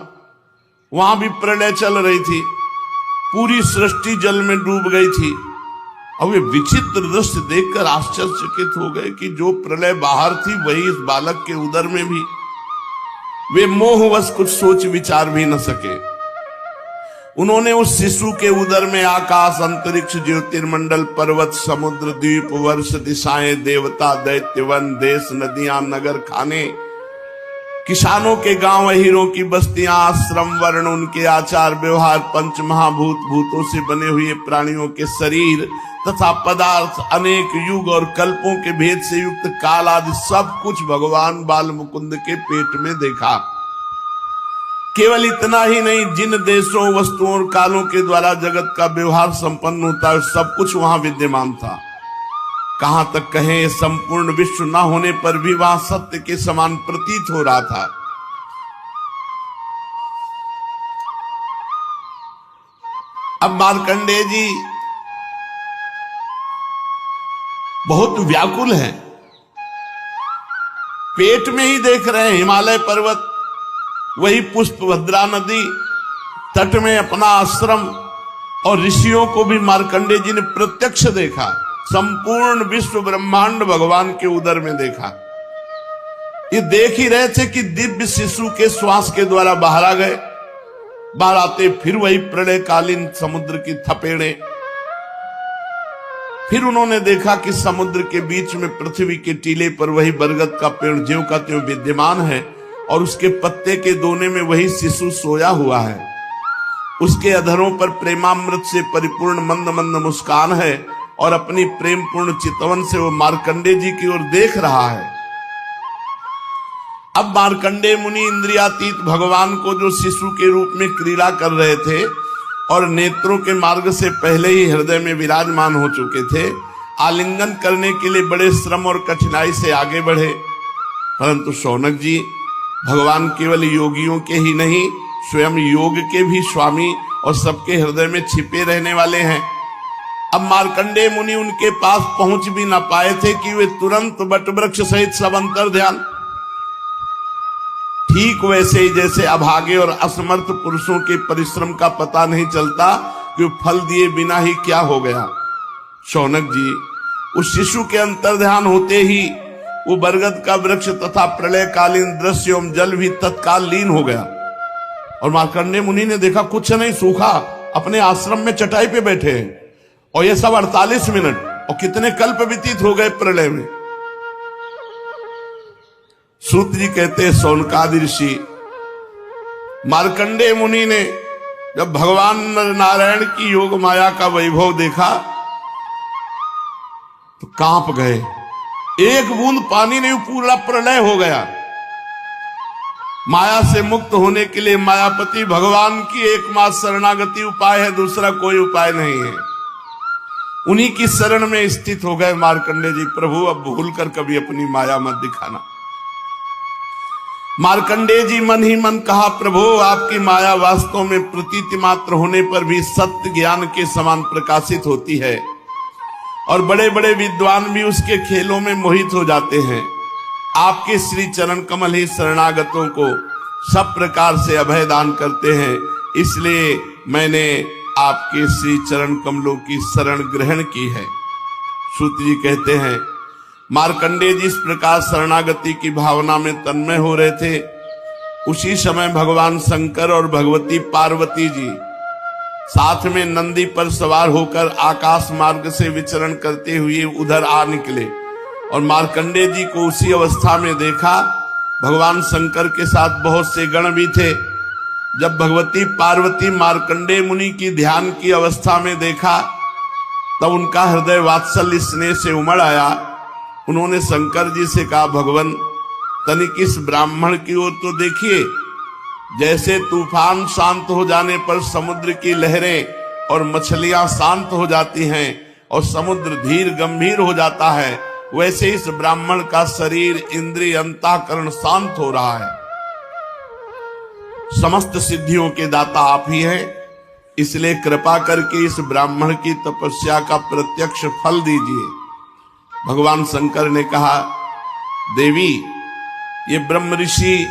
Speaker 1: वहां भी प्रलय चल रही थी। पूरी सृष्टि जल में डूब गई थी। और वे विचित्र दृश्य देखकर आश्चर्यचकित हो गए कि जो प्रलय बाहर थी वही इस बालक के उदर में भी। वे मोहवश कुछ सोच विचार भी न सके। उन्होंने उस शिशु के उदर में आकाश, अंतरिक्ष, ज्योतिर्मंडल, पर्वत, समुद्र, द्वीप, वर्ष, दिशाएं, देवता, दैत्य, वन, देश, नदियां, नगर, खाने, किसानों के गांव, हीरों की बस्तियां, आश्रम, वर्ण, उनके आचार व्यवहार, पंच महाभूत, भूतों से बने हुए प्राणियों के शरीर तथा पदार्थ, अनेक युग और कल्पों के भेद से युक्त काल आदि सब कुछ भगवान बाल मुकुंद के पेट में देखा। केवल इतना ही नहीं, जिन देशों, वस्तुओं और कालों के द्वारा जगत का व्यवहार संपन्न होता है सब कुछ वहां विद्यमान था। कहां तक कहें, संपूर्ण विश्व न होने पर भी वहां सत्य के समान प्रतीत हो रहा था। अब मार्कंडेय जी बहुत व्याकुल हैं। पेट में ही देख रहे हैं हिमालय पर्वत, वही पुष्पभद्रा नदी, तट में अपना आश्रम, और ऋषियों को भी मार्कंडेय जी ने प्रत्यक्ष देखा। संपूर्ण विश्व ब्रह्मांड भगवान के उदर में देखा। ये देख ही रहे थे कि दिव्य शिशु के श्वास के द्वारा बाहर आ गए। बाहर आते फिर वही प्रलयकालीन समुद्र की थपेड़े। फिर उन्होंने देखा कि समुद्र के बीच में पृथ्वी के टीले पर वही बरगद का पेड़ ज्यों का त्यों विद्यमान है और उसके पत्ते के दोने में वही शिशु सोया हुआ है। उसके अधरों पर प्रेमामृत से परिपूर्ण मंद मंद मुस्कान है और अपनी प्रेम पूर्ण चितवन से वो मार्कंडेय जी की ओर देख रहा है। अब मार्कंडेय मुनि इंद्रियातीत भगवान को जो शिशु के रूप में क्रीड़ा कर रहे थे और नेत्रों के मार्ग से पहले ही हृदय में विराजमान हो चुके थे, आलिंगन करने के लिए बड़े श्रम और कठिनाई से आगे बढ़े। परंतु शौनक जी, भगवान केवल योगियों के ही नहीं, स्वयं योग के भी स्वामी और सबके हृदय में छिपे रहने वाले हैं। अब मार्कंडेय मुनि उनके पास पहुंच भी ना पाए थे कि वे तुरंत वटवृक्ष सहित सब अंतर ध्यान, ठीक वैसे ही जैसे अभागे और असमर्थ पुरुषों के परिश्रम का पता नहीं चलता कि फल दिए बिना ही क्या हो गया। शौनक जी, उस शिशु के अंतर ध्यान होते ही वो बरगद का वृक्ष तथा प्रलयकालीन दृश्य एवं जल भी तत्काल लीन हो गया। और मार्कंडेय मुनि ने देखा कुछ नहीं, सूखा अपने आश्रम में चटाई पे बैठे हैं और ये सब 48 मिनट और कितने कल्प व्यतीत हो गए प्रलय में। सूत जी कहते हैं, शौनकादि ऋषि, मार्कंडेय मुनि ने जब भगवान नारायण की योग माया का वैभव देखा तो कांप गए। एक बूंद पानी नहीं, पूरा प्रलय हो गया। माया से मुक्त होने के लिए मायापति भगवान की एकमात्र शरणागति उपाय है, दूसरा कोई उपाय नहीं है। उन्हीं की शरण में स्थित हो गए मार्कंडेय जी। प्रभु अब भूलकर कभी अपनी माया मत दिखाना। मार्कंडेय जी मन ही मन कहा, प्रभु आपकी माया वास्तव में प्रतीति मात्र होने पर भी सत्य ज्ञान के समान प्रकाशित होती है और बड़े बड़े विद्वान भी उसके खेलों में मोहित हो जाते हैं। आपके श्री चरण कमल ही शरणागतों को सब प्रकार से अभय दान करते हैं, इसलिए मैंने आपके श्री चरण कमलों की शरण ग्रहण की है। सूत जी कहते हैं, मार्कंडेय जी इस प्रकार शरणागति की भावना में तन्मय हो रहे थे। उसी समय भगवान शंकर और भगवती पार्वती जी साथ में नंदी पर सवार होकर आकाश मार्ग से विचरण करते हुए उधर आ निकले और मार्कंडेय जी को उसी अवस्था में देखा। भगवान शंकर के साथ बहुत से गण भी थे। जब भगवती पार्वती मार्कंडेय मुनि की ध्यान की अवस्था में देखा तब उनका हृदय वात्सल्य स्नेह से उमड़ आया। उन्होंने शंकर जी से कहा, भगवान तनिक इस ब्राह्मण की ओर तो देखिए। जैसे तूफान शांत हो जाने पर समुद्र की लहरें और मछलियां शांत हो जाती हैं और समुद्र धीर गंभीर हो जाता है, वैसे इस ब्राह्मण का शरीर इंद्रिय अंतःकरण शांत हो रहा है। समस्त सिद्धियों के दाता आप ही हैं, इसलिए कृपा करके इस ब्राह्मण की तपस्या का प्रत्यक्ष फल दीजिए। भगवान शंकर ने कहा, देवी ये ब्रह्म ऋषि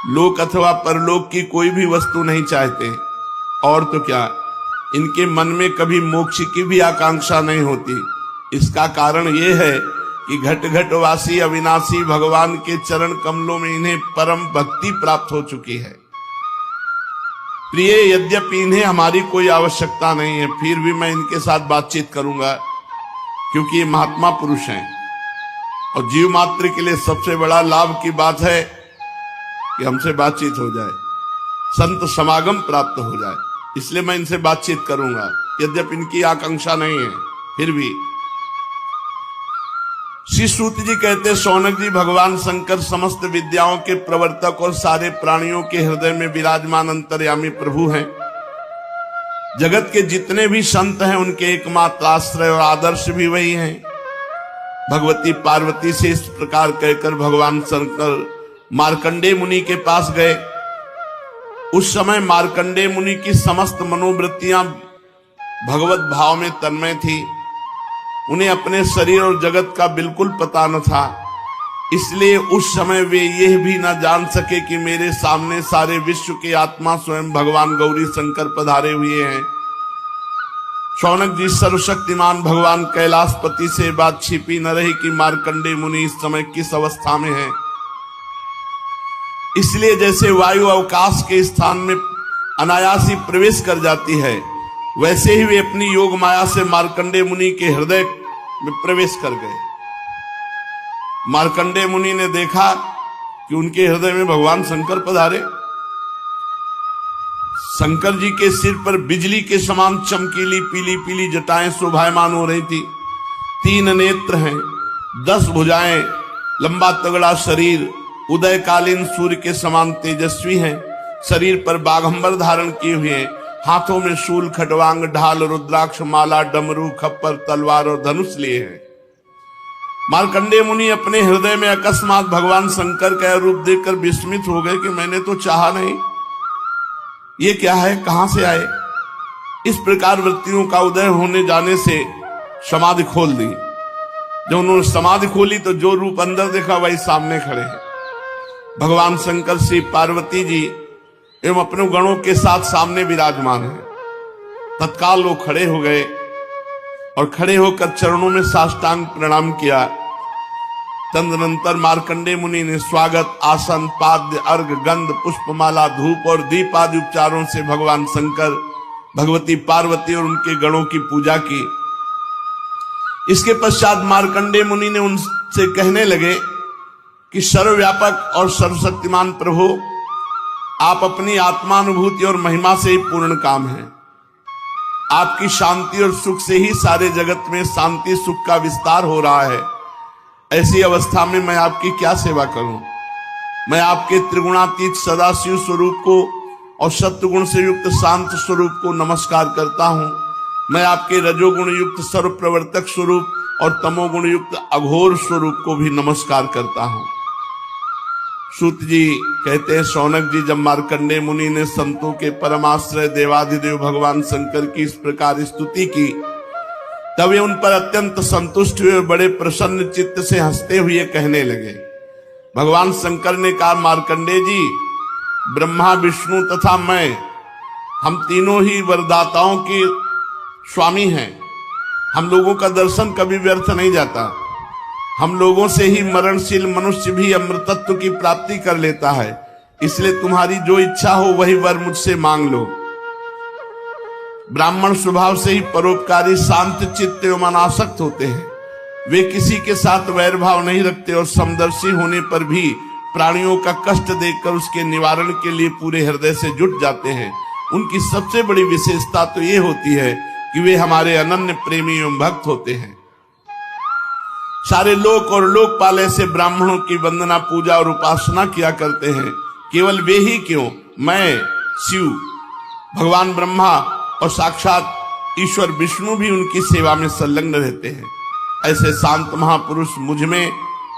Speaker 1: लोक अथवा परलोक की कोई भी वस्तु नहीं चाहते, और तो क्या इनके मन में कभी मोक्ष की भी आकांक्षा नहीं होती। इसका कारण यह है कि घट घटवासी अविनाशी भगवान के चरण कमलों में इन्हें परम भक्ति प्राप्त हो चुकी है। प्रिय, यद्यपि इन्हें हमारी कोई आवश्यकता नहीं है, फिर भी मैं इनके साथ बातचीत करूंगा, क्योंकि ये महात्मा पुरुष हैं और जीव मात्र के लिए सबसे बड़ा लाभ की बात है कि हमसे बातचीत हो जाए, संत समागम प्राप्त हो जाए। इसलिए मैं इनसे बातचीत करूंगा, यद्यपि इनकी आकांक्षा नहीं है फिर भी। श्री सूत जी कहते, शौनक जी भगवान शंकर समस्त विद्याओं के प्रवर्तक और सारे प्राणियों के हृदय में विराजमान अंतर्यामी प्रभु हैं। जगत के जितने भी संत हैं उनके एकमात्र आश्रय और आदर्श भी वही हैं। भगवती पार्वती से इस प्रकार कहकर भगवान शंकर मार्कंडेय मुनि के पास गए। उस समय मार्कंडेय मुनि की समस्त मनोवृत्तियां भगवत भाव में तन्मय थी। उन्हें अपने शरीर और जगत का बिल्कुल पता न था, इसलिए उस समय वे यह भी न जान सके कि मेरे सामने सारे विश्व के आत्मा स्वयं भगवान गौरी शंकर पधारे हुए हैं। शौनक जी सर्वशक्तिमान भगवान कैलाशपति से बात छिपी न रही कि मार्कंडेय मुनि इस समय किस अवस्था में है। इसलिए जैसे वायु अवकाश के स्थान में अनायासी प्रवेश कर जाती है, वैसे ही वे अपनी योग माया से मार्कंडेय मुनि के हृदय में प्रवेश कर गए। मार्कंडेय मुनि ने देखा कि उनके हृदय में भगवान शंकर पधारे। शंकर जी के सिर पर बिजली के समान चमकीली पीली पीली जटाएं शोभायमान हो रही थी। 3 नेत्र हैं, 10 भुजाएं, लंबा तगड़ा शरीर, उदयकालीन सूर्य के समान तेजस्वी हैं। शरीर पर बाघंबर धारण किए हुए हैं, हाथों में शूल, खटवांग, ढाल, रुद्राक्ष माला, डमरू, खप्पर, तलवार और धनुष लिए हैं। मार्कंडेय मुनि अपने हृदय में अकस्मात भगवान शंकर का रूप देखकर विस्मित हो गए कि मैंने तो चाहा नहीं, ये क्या है, कहां से आए। इस प्रकार वृत्तियों का उदय होने जाने से समाधि खोल दी। जब उन्होंने समाधि खोली तो जो रूप अंदर देखा वही सामने खड़े हैं। भगवान शंकर श्री पार्वती जी एवं अपने गणों के साथ सामने विराजमान है। तत्काल वो खड़े हो गए और खड़े होकर चरणों में साष्टांग प्रणाम किया। तदनंतर मार्कंडेय मुनि ने स्वागत, आसन, पाद्य, अर्घ, गंध, पुष्पमाला, धूप और दीप आदि उपचारों से भगवान शंकर, भगवती पार्वती और उनके गणों की पूजा की। इसके पश्चात मार्कंडेय मुनि ने उनसे कहने लगे कि सर्वव्यापक और सर्वशक्तिमान प्रभु, आप अपनी आत्मानुभूति और महिमा से ही पूर्ण काम हैं। आपकी शांति और सुख से ही सारे जगत में शांति सुख का विस्तार हो रहा है। ऐसी अवस्था में मैं आपकी क्या सेवा करूं? मैं आपके त्रिगुणातीत सदाशिव स्वरूप को और सत्वगुण से युक्त शांत स्वरूप को नमस्कार करता हूं। मैं आपके रजोगुण युक्त सर्व प्रवर्तक स्वरूप और तमोगुण युक्त अघोर स्वरूप को भी नमस्कार करता हूं। सूत जी कहते हैं, शौनक जी, जब मार्कंडेय मुनि ने संतों के परमाश्रय देवाधिदेव भगवान शंकर की इस प्रकार स्तुति की, तब वे उन पर अत्यंत संतुष्ट हुए और बड़े प्रसन्न चित्त से हंसते हुए कहने लगे। भगवान शंकर ने कहा, मार्कंडेय जी, ब्रह्मा विष्णु तथा मैं, हम तीनों ही वरदाताओं के स्वामी हैं। हम लोगों का दर्शन कभी व्यर्थ नहीं जाता। हम लोगों से ही मरणशील मनुष्य भी अमृतत्व की प्राप्ति कर लेता है। इसलिए तुम्हारी जो इच्छा हो वही वर मुझसे मांग लो। ब्राह्मण स्वभाव से ही परोपकारी, शांत चित्त एवं अनासक्त होते हैं। वे किसी के साथ वैर भाव नहीं रखते और समदर्शी होने पर भी प्राणियों का कष्ट देखकर उसके निवारण के लिए पूरे हृदय से जुट जाते हैं। उनकी सबसे बड़ी विशेषता तो ये होती है कि वे हमारे अनन्य प्रेमी एवं भक्त होते हैं। सारे लोक और लोकपाल ऐसे ब्राह्मणों की वंदना, पूजा और उपासना किया करते हैं। केवल वे ही क्यों, मैं, शिव, भगवान ब्रह्मा और साक्षात ईश्वर विष्णु भी उनकी सेवा में संलग्न रहते हैं। ऐसे शांत महापुरुष मुझ में,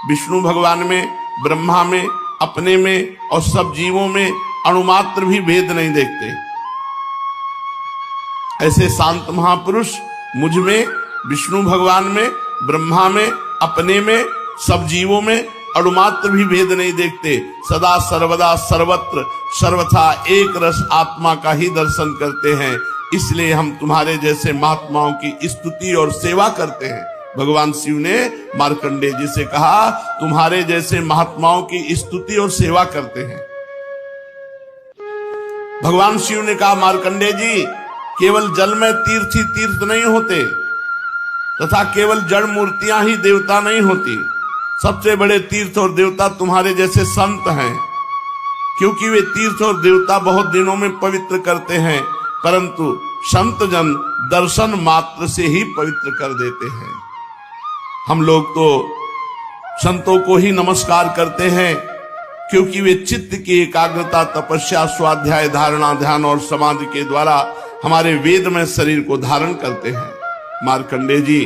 Speaker 1: विष्णु भगवान में, ब्रह्मा में, अपने में और सब जीवों में अणुमात्र भी भेद नहीं देखते। ऐसे शांत महापुरुष मुझ में, विष्णु भगवान में, ब्रह्मा में, अपने में, सब जीवों में अणुमात्र भी भेद नहीं देखते। सदा सर्वदा सर्वत्र सर्वथा एक रस आत्मा का ही दर्शन करते हैं। इसलिए हम तुम्हारे जैसे महात्माओं की स्तुति और सेवा करते हैं। भगवान शिव ने मार्कंडेय जी से कहा, तुम्हारे जैसे महात्माओं की स्तुति और सेवा करते हैं। भगवान शिव ने कहा, मार्कंडेय जी, केवल जल में तीर्थ ही तीर्थ नहीं होते तथा केवल जड़ मूर्तियां ही देवता नहीं होती। सबसे बड़े तीर्थ और देवता तुम्हारे जैसे संत हैं, क्योंकि वे तीर्थ और देवता बहुत दिनों में पवित्र करते हैं, परंतु संत जन दर्शन मात्र से ही पवित्र कर देते हैं। हम लोग तो संतों को ही नमस्कार करते हैं, क्योंकि वे चित्त की एकाग्रता, तपस्या, स्वाध्याय, धारणा, ध्यान और समाधि के द्वारा हमारे वेद में शरीर को धारण करते हैं। मार्कंडेय जी,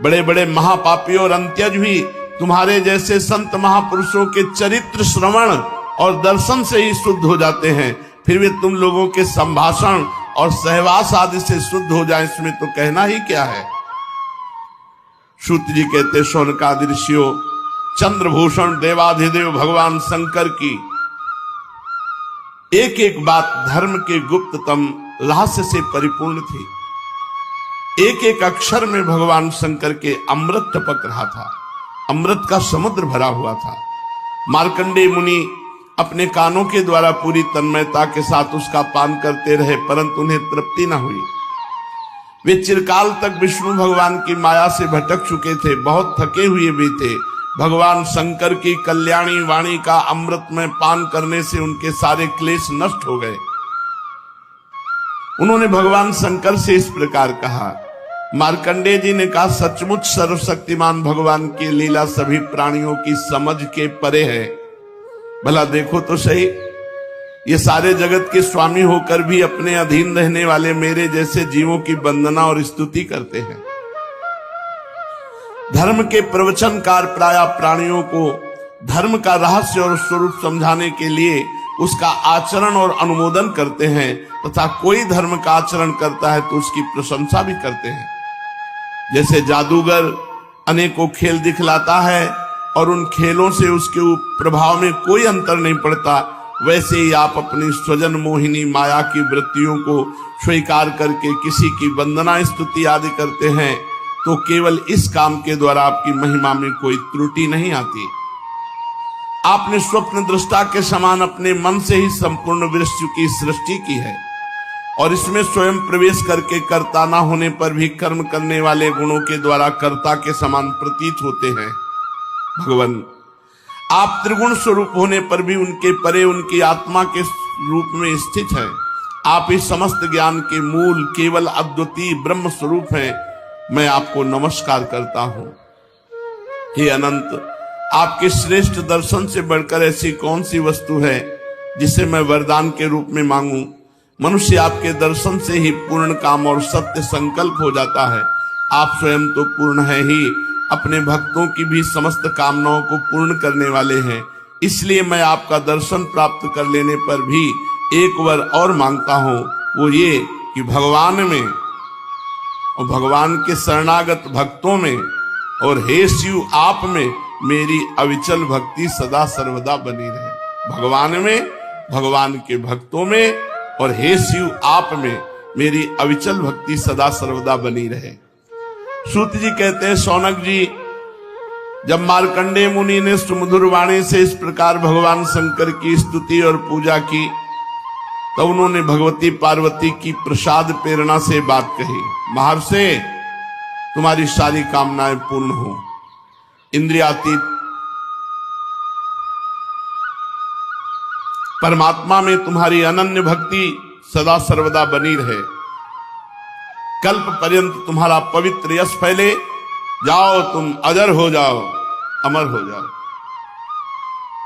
Speaker 1: बड़े बड़े महापापी और अंत्यज भी तुम्हारे जैसे संत महापुरुषों के चरित्र श्रवण और दर्शन से ही शुद्ध हो जाते हैं। फिर वे तुम लोगों के संभाषण और सहवास आदि से शुद्ध हो जाए, इसमें तो कहना ही क्या है। सूत जी कहते, शौनकादि ऋषियों, चंद्रभूषण देवाधिदेव भगवान शंकर की एक एक बात धर्म के गुप्ततम रहस्य से परिपूर्ण थी। एक एक अक्षर में भगवान शंकर के अमृत टपक रहा था। अमृत का समुद्र भरा हुआ था। मार्कंडेय मुनि अपने कानों के द्वारा पूरी तन्मयता के साथ उसका पान करते रहे, परंतु उन्हें तृप्ति न हुई। वे चिरकाल तक विष्णु भगवान की माया से भटक चुके थे, बहुत थके हुए भी थे। भगवान शंकर की कल्याणी वाणी का अमृत में पान करने से उनके सारे क्लेश नष्ट हो गए। उन्होंने भगवान शंकर से इस प्रकार कहा। मार्कंडेय जी ने कहा, सचमुच सर्वशक्तिमान भगवान की लीला सभी प्राणियों की समझ के परे है। भला देखो तो सही, ये सारे जगत के स्वामी होकर भी अपने अधीन रहने वाले मेरे जैसे जीवों की वंदना और स्तुति करते हैं। धर्म के प्रवचनकार प्राय प्राणियों को धर्म का रहस्य और स्वरूप समझाने के लिए उसका आचरण और अनुमोदन करते हैं, तथा कोई धर्म का आचरण करता है तो उसकी प्रशंसा भी करते हैं। जैसे जादूगर अनेकों खेल दिखलाता है और उन खेलों से उसके प्रभाव में कोई अंतर नहीं पड़ता, वैसे ही आप अपनी स्वजन मोहिनी माया की वृत्तियों को स्वीकार करके किसी की वंदना स्तुति आदि करते हैं, तो केवल इस काम के द्वारा आपकी महिमा में कोई त्रुटि नहीं आती। आपने स्वप्न दृष्टा के समान अपने मन से ही संपूर्ण विश्व की सृष्टि की है और इसमें स्वयं प्रवेश करके कर्ता न होने पर भी कर्म करने वाले गुणों के द्वारा कर्ता के समान प्रतीत होते हैं। भगवान, आप त्रिगुण स्वरूप होने पर भी उनके परे उनकी आत्मा के रूप में स्थित हैं। आप इस समस्त ज्ञान के मूल केवल अद्वितीय ब्रह्म स्वरूप हैं। मैं आपको नमस्कार करता हूं। हे अनंत, आपके श्रेष्ठ दर्शन से बढ़कर ऐसी कौन सी वस्तु है जिसे मैं वरदान के रूप में मांगूं? मनुष्य आपके दर्शन से ही पूर्ण काम और सत्य संकल्प हो जाता है। आप स्वयं तो पूर्ण है ही, अपने भक्तों की भी समस्त कामनाओं को पूर्ण करने वाले हैं। इसलिए मैं आपका दर्शन प्राप्त कर लेने पर भी एक वर और मांगता हूं, वो ये कि भगवान में और भगवान के शरणागत भक्तों में और हे शिव आप में मेरी अविचल भक्ति सदा सर्वदा बनी रहे। भगवान में, भगवान के भक्तों में और हे शिव आप में मेरी अविचल भक्ति सदा सर्वदा बनी रहे। सूत जी कहते हैं, शौनक जी, जब मार्कंडेय मुनि ने सुमधुर वाणी से इस प्रकार भगवान शंकर की स्तुति और पूजा की, तब तो उन्होंने भगवती पार्वती की प्रसाद प्रेरणा से बात कही, महर्षि तुम्हारी सारी कामनाएं पूर्ण हो, इंद्रियातीत परमात्मा में तुम्हारी अनन्य भक्ति सदा सर्वदा बनी रहे, कल्प पर्यंत तुम्हारा पवित्र यश फैले, जाओ तुम अजर हो जाओ, अमर हो जाओ।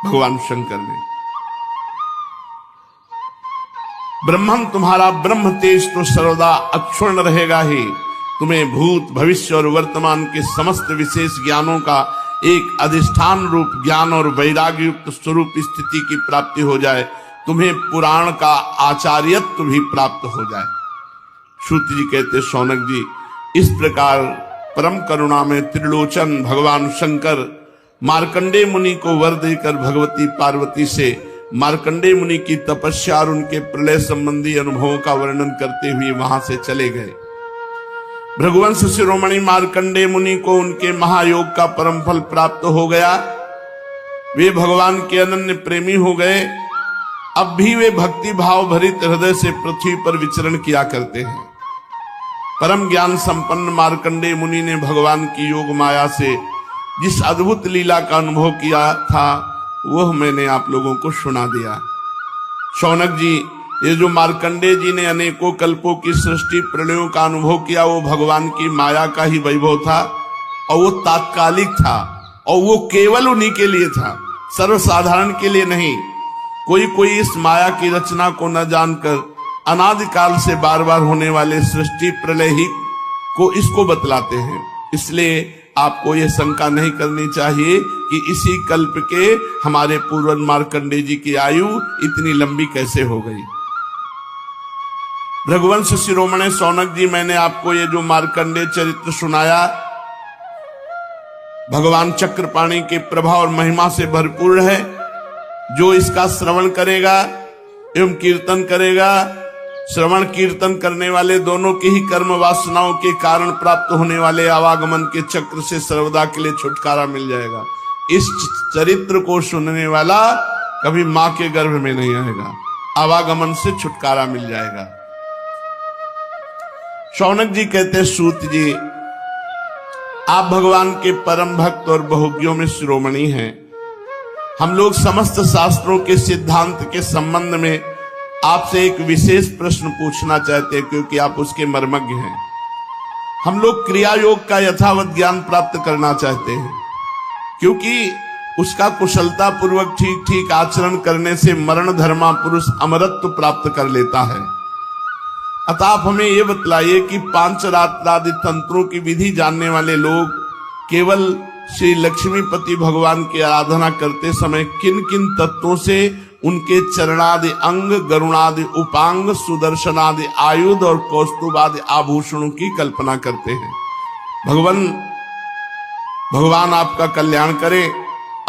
Speaker 1: भगवान शंकर ने ब्रह्मम तुम्हारा ब्रह्म तेज तो सर्वदा अक्षुण्ण रहेगा ही, तुम्हें भूत भविष्य और वर्तमान के समस्त विशेष ज्ञानों का एक अधिष्ठान रूप ज्ञान और वैराग्य युक्त स्वरूप स्थिति की प्राप्ति हो जाए, तुम्हें पुराण का आचार्यत्व भी प्राप्त हो जाए। सूत जी कहते, शौनक जी, इस प्रकार परम करुणा में त्रिलोचन भगवान शंकर मार्कंडेय मुनि को वर देकर भगवती पार्वती से मार्कंडेय मुनि की तपस्या और उनके प्रलय संबंधी अनुभवों का वर्णन करते हुए वहां से चले गए। भृगुवंश शिरोमणि मार्कंडेय मुनि को उनके महायोग का परम फल प्राप्त हो गया। वे भगवान के अनन्य प्रेमी हो गए। अब भी वे भक्ति भाव भरित हृदय से पृथ्वी पर विचरण किया करते हैं। परम ज्ञान संपन्न मार्कंडेय मुनि ने भगवान की योग माया से जिस अद्भुत लीला का अनुभव किया था वह मैंने आप लोगों को सुना दिया। शौनक जी, ये जो मार्कंडेय जी ने अनेकों कल्पों की सृष्टि प्रलयों का अनुभव किया, वो भगवान की माया का ही वैभव था और वो तात्कालिक था और वो केवल उन्हीं के लिए था, सर्वसाधारण के लिए नहीं। कोई इस माया की रचना को न जानकर अनादिकाल से बार बार होने वाले सृष्टि प्रलय ही को इसको बतलाते हैं। इसलिए आपको यह शंका नहीं करनी चाहिए कि इसी कल्प के हमारे पूर्वज मार्कंडेय जी की आयु इतनी लंबी कैसे हो गई। भृगुवंश शिरोमणि शौनक जी, मैंने आपको ये जो मार्कंडेय चरित्र सुनाया, भगवान चक्रपाणि के प्रभाव और महिमा से भरपूर है। जो इसका श्रवण करेगा एवं कीर्तन करेगा, श्रवण कीर्तन करने वाले दोनों की ही कर्म वासनाओं के कारण प्राप्त होने वाले आवागमन के चक्र से सर्वदा के लिए छुटकारा मिल जाएगा। इस चरित्र को सुनने वाला कभी मां के गर्भ में नहीं आएगा, आवागमन से छुटकारा मिल जाएगा। शौनक जी कहते, सूत जी, आप भगवान के परम भक्त और बहुज्ञों में शिरोमणि हैं। हम लोग समस्त शास्त्रों के सिद्धांत के संबंध में आपसे एक विशेष प्रश्न पूछना चाहते हैं, क्योंकि आप उसके मर्मज्ञ हैं। हम लोग क्रिया योग का यथावत ज्ञान प्राप्त करना चाहते हैं, क्योंकि उसका कुशलता पूर्वक ठीक ठीक आचरण करने से मरण धर्मा पुरुष अमरत्व प्राप्त कर लेता है। अतः आप हमें यह बतलाइए कि पांचरात्रादि तंत्रों की विधि जानने वाले लोग केवल श्री लक्ष्मीपति भगवान की आराधना करते समय किन किन तत्वों से उनके चरणादि अंग, गरुणादि उपांग, सुदर्शनादि आयुध और कौस्तुभादि आभूषणों की कल्पना करते हैं। भगवान आपका कल्याण करे,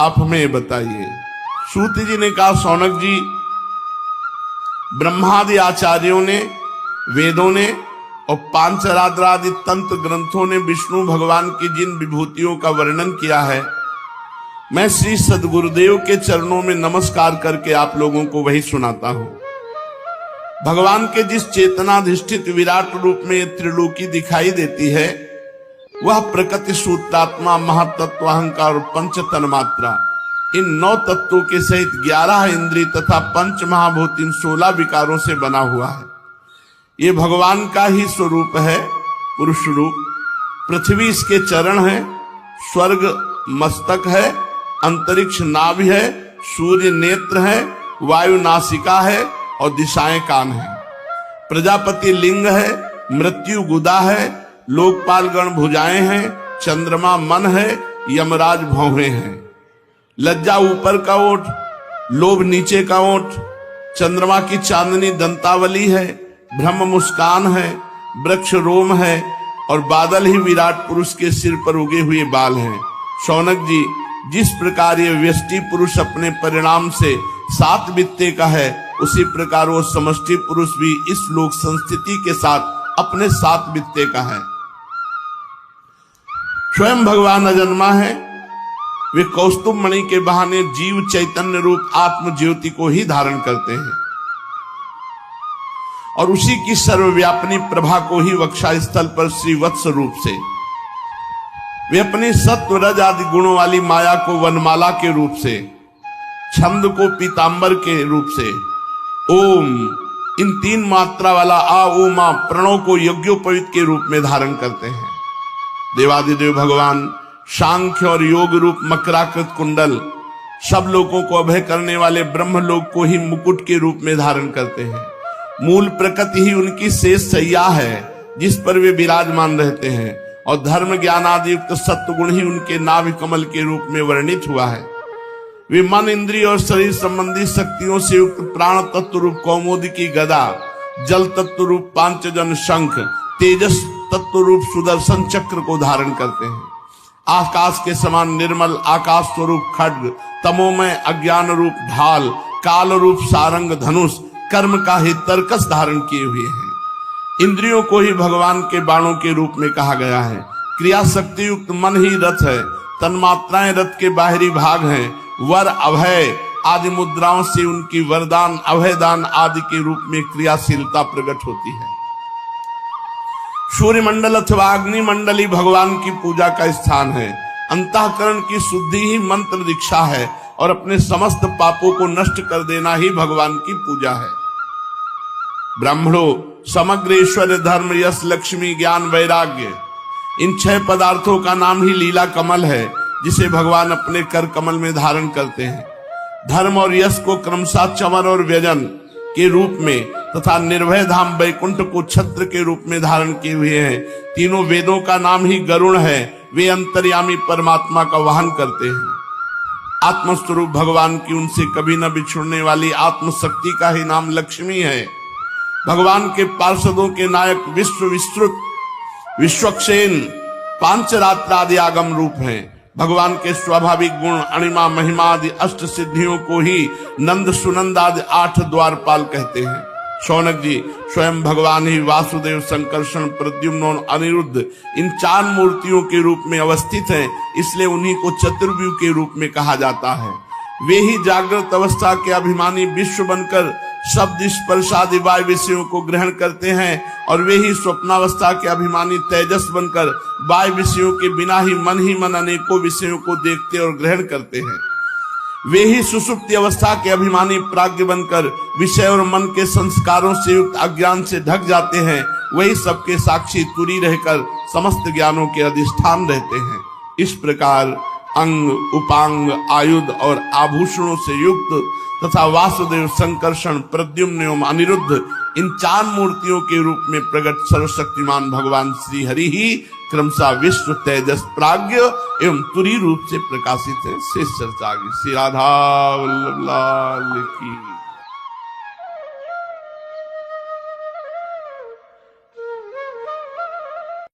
Speaker 1: आप हमें बताइए। सूत जी ने कहा, शौनक जी, ब्रह्मादि आचार्यों ने, वेदों ने और पांचरात्रादि तंत्र ग्रंथों ने विष्णु भगवान की जिन विभूतियों का वर्णन किया है, मैं श्री सद्गुरुदेव के चरणों में नमस्कार करके आप लोगों को वही सुनाता हूं। भगवान के जिस चेतनाधिष्ठित विराट रूप में त्रिलोकी दिखाई देती है, वह प्रकृति, सूत्रात्मा, महातत्व, अहंकार और पंच तन्मात्रा, इन 9 तत्वों के सहित 11 इंद्रिय तथा पंच महाभूत, इन 16 विकारों से बना हुआ है। ये भगवान का ही स्वरूप है, पुरुष रूप। पृथ्वी इसके चरण है, स्वर्ग मस्तक है, अंतरिक्ष नाभि है, सूर्य नेत्र है, वायु नासिका है और दिशाएं कान है। प्रजापति लिंग है, मृत्यु गुदा है, लोकपाल गण भुजाएं हैं, चंद्रमा मन है, यमराज भौहें हैं। लज्जा ऊपर का ओठ, लोभ नीचे का ओठ, चंद्रमा की चांदनी दंतावली है, ब्रह्म मुस्कान है, वृक्ष रोम है और बादल ही विराट पुरुष के सिर पर उगे हुए बाल हैं। शौनक जी, जिस प्रकार ये व्यष्टि पुरुष अपने परिणाम से 7 वित्ते का है, उसी प्रकार वो समष्टि पुरुष भी इस लोक संस्थिति के साथ अपने 7 वित्ते का है। स्वयं भगवान अजन्मा है, वे कौस्तुभ मणि के बहाने जीव चैतन्य रूप आत्म ज्योति को ही धारण करते हैं और उसी की सर्वव्यापनी प्रभा को ही वक्षा स्थल पर श्री वत्स रूप से वे अपनी सत्व रज आदि गुणों वाली माया को वनमाला के रूप से, छंद को पीतांबर के रूप से, ओम इन 3 मात्रा वाला आ ओ मा प्रणव को यज्ञोपवीत के रूप में धारण करते हैं। देवादिदेव भगवान सांख्य और योग रूप मकराकृत कुंडल सब लोगों को अभय करने वाले ब्रह्मलोक को ही मुकुट के रूप में धारण करते हैं। मूल प्रकृति ही उनकी शेष सैया है जिस पर वे विराजमान रहते हैं और धर्म ज्ञान आदि युक्त सत्वगुण ही उनके नाभि कमल के रूप में वर्णित हुआ है। वे मन इंद्रिय और शरीर संबंधी शक्तियों से युक्त प्राण तत्व रूप कौमुदी की गदा, जल तत्व रूप पांचजन शंख, तेजस तत्व रूप सुदर्शन चक्र को धारण करते हैं। आकाश के समान निर्मल आकाश स्वरूप खड्ग, तमोमय अज्ञान रूप ढाल, काल रूप सारंग धनुष, कर्म का ही तरकस धारण किए हुए हैं। इंद्रियों को ही भगवान के बाणों के रूप में कहा गया है। क्रिया शक्ति युक्त मन ही रथ है, तन्मात्राएं रथ के बाहरी भाग हैं। वर अभय आदि मुद्राओं से उनकी वरदान अभयदान आदि के रूप में क्रियाशीलता प्रकट होती है। सूर्य मंडल अथवा अग्नि मंडल ही भगवान की पूजा का स्थान है। अंतःकरण की शुद्धि ही मंत्र दीक्षा है और अपने समस्त पापों को नष्ट कर देना ही भगवान की पूजा है। ब्राह्मणों, समग्र ईश्वर धर्म यश लक्ष्मी ज्ञान वैराग्य, इन 6 पदार्थों का नाम ही लीला कमल है जिसे भगवान अपने कर कमल में धारण करते हैं। धर्म और यश को क्रमशः चमर और व्यजन के रूप में तथा निर्भय धाम वैकुंठ को छत्र के रूप में धारण किए हुए हैं। तीनों वेदों का नाम ही गरुण है, वे अंतर्यामी परमात्मा का वाहन करते हैं। आत्मस्वरूप भगवान की उनसे कभी न बिछुड़ने वाली आत्मशक्ति का ही नाम लक्ष्मी है। भगवान के पार्षदों के नायक विश्व विस्तृत विश्वक्सेन पांचरात्र आदि आगम रूप हैं। भगवान के स्वाभाविक गुण अणिमा महिमा आदि अष्ट सिद्धियों को ही नंद सुनंद आदि 8 द्वारपाल कहते हैं। शौनक जी, स्वयं भगवान ही वासुदेव, संकर्षण, प्रद्युम्न और अनिरुद्ध इन 4 मूर्तियों के रूप में अवस्थित हैं, इसलिए उन्हीं को चतुर्व्यूह के रूप में कहा जाता है। वे ही जागृत अवस्था के अभिमानी विश्व बनकर शब्द स्पर्श आदि वायु विषयों को ग्रहण करते हैं और वे ही स्वप्नावस्था के अभिमानी तेजस बनकर वायु विषयों के बिना ही मन अनेकों विषयों को देखते और ग्रहण करते हैं। वे ही सुषुप्ति अवस्था के अभिमानी प्राज्ञ बनकर विषय और मन के संस्कारों से युक्त अज्ञान से ढक जाते हैं। वही सबके साक्षी तुरी रहकर समस्त ज्ञानों के अधिष्ठान रहते हैं। इस प्रकार अंग, उपांग, आयुध और आभूषणों से युक्त तथा वासुदेव, संकर्षण, प्रद्युम्न एवं अनिरुद्ध इन 4 मूर्तियों के रूप में प्रकट सर्वशक्तिमान भगवान श्री हरि ही क्रमशः विश्व, तेजस, प्राज्ञ एवं तुरी रूप से प्रकाशित है। शेष चर्चा आगे। श्री राधा वल्लभ लाल की।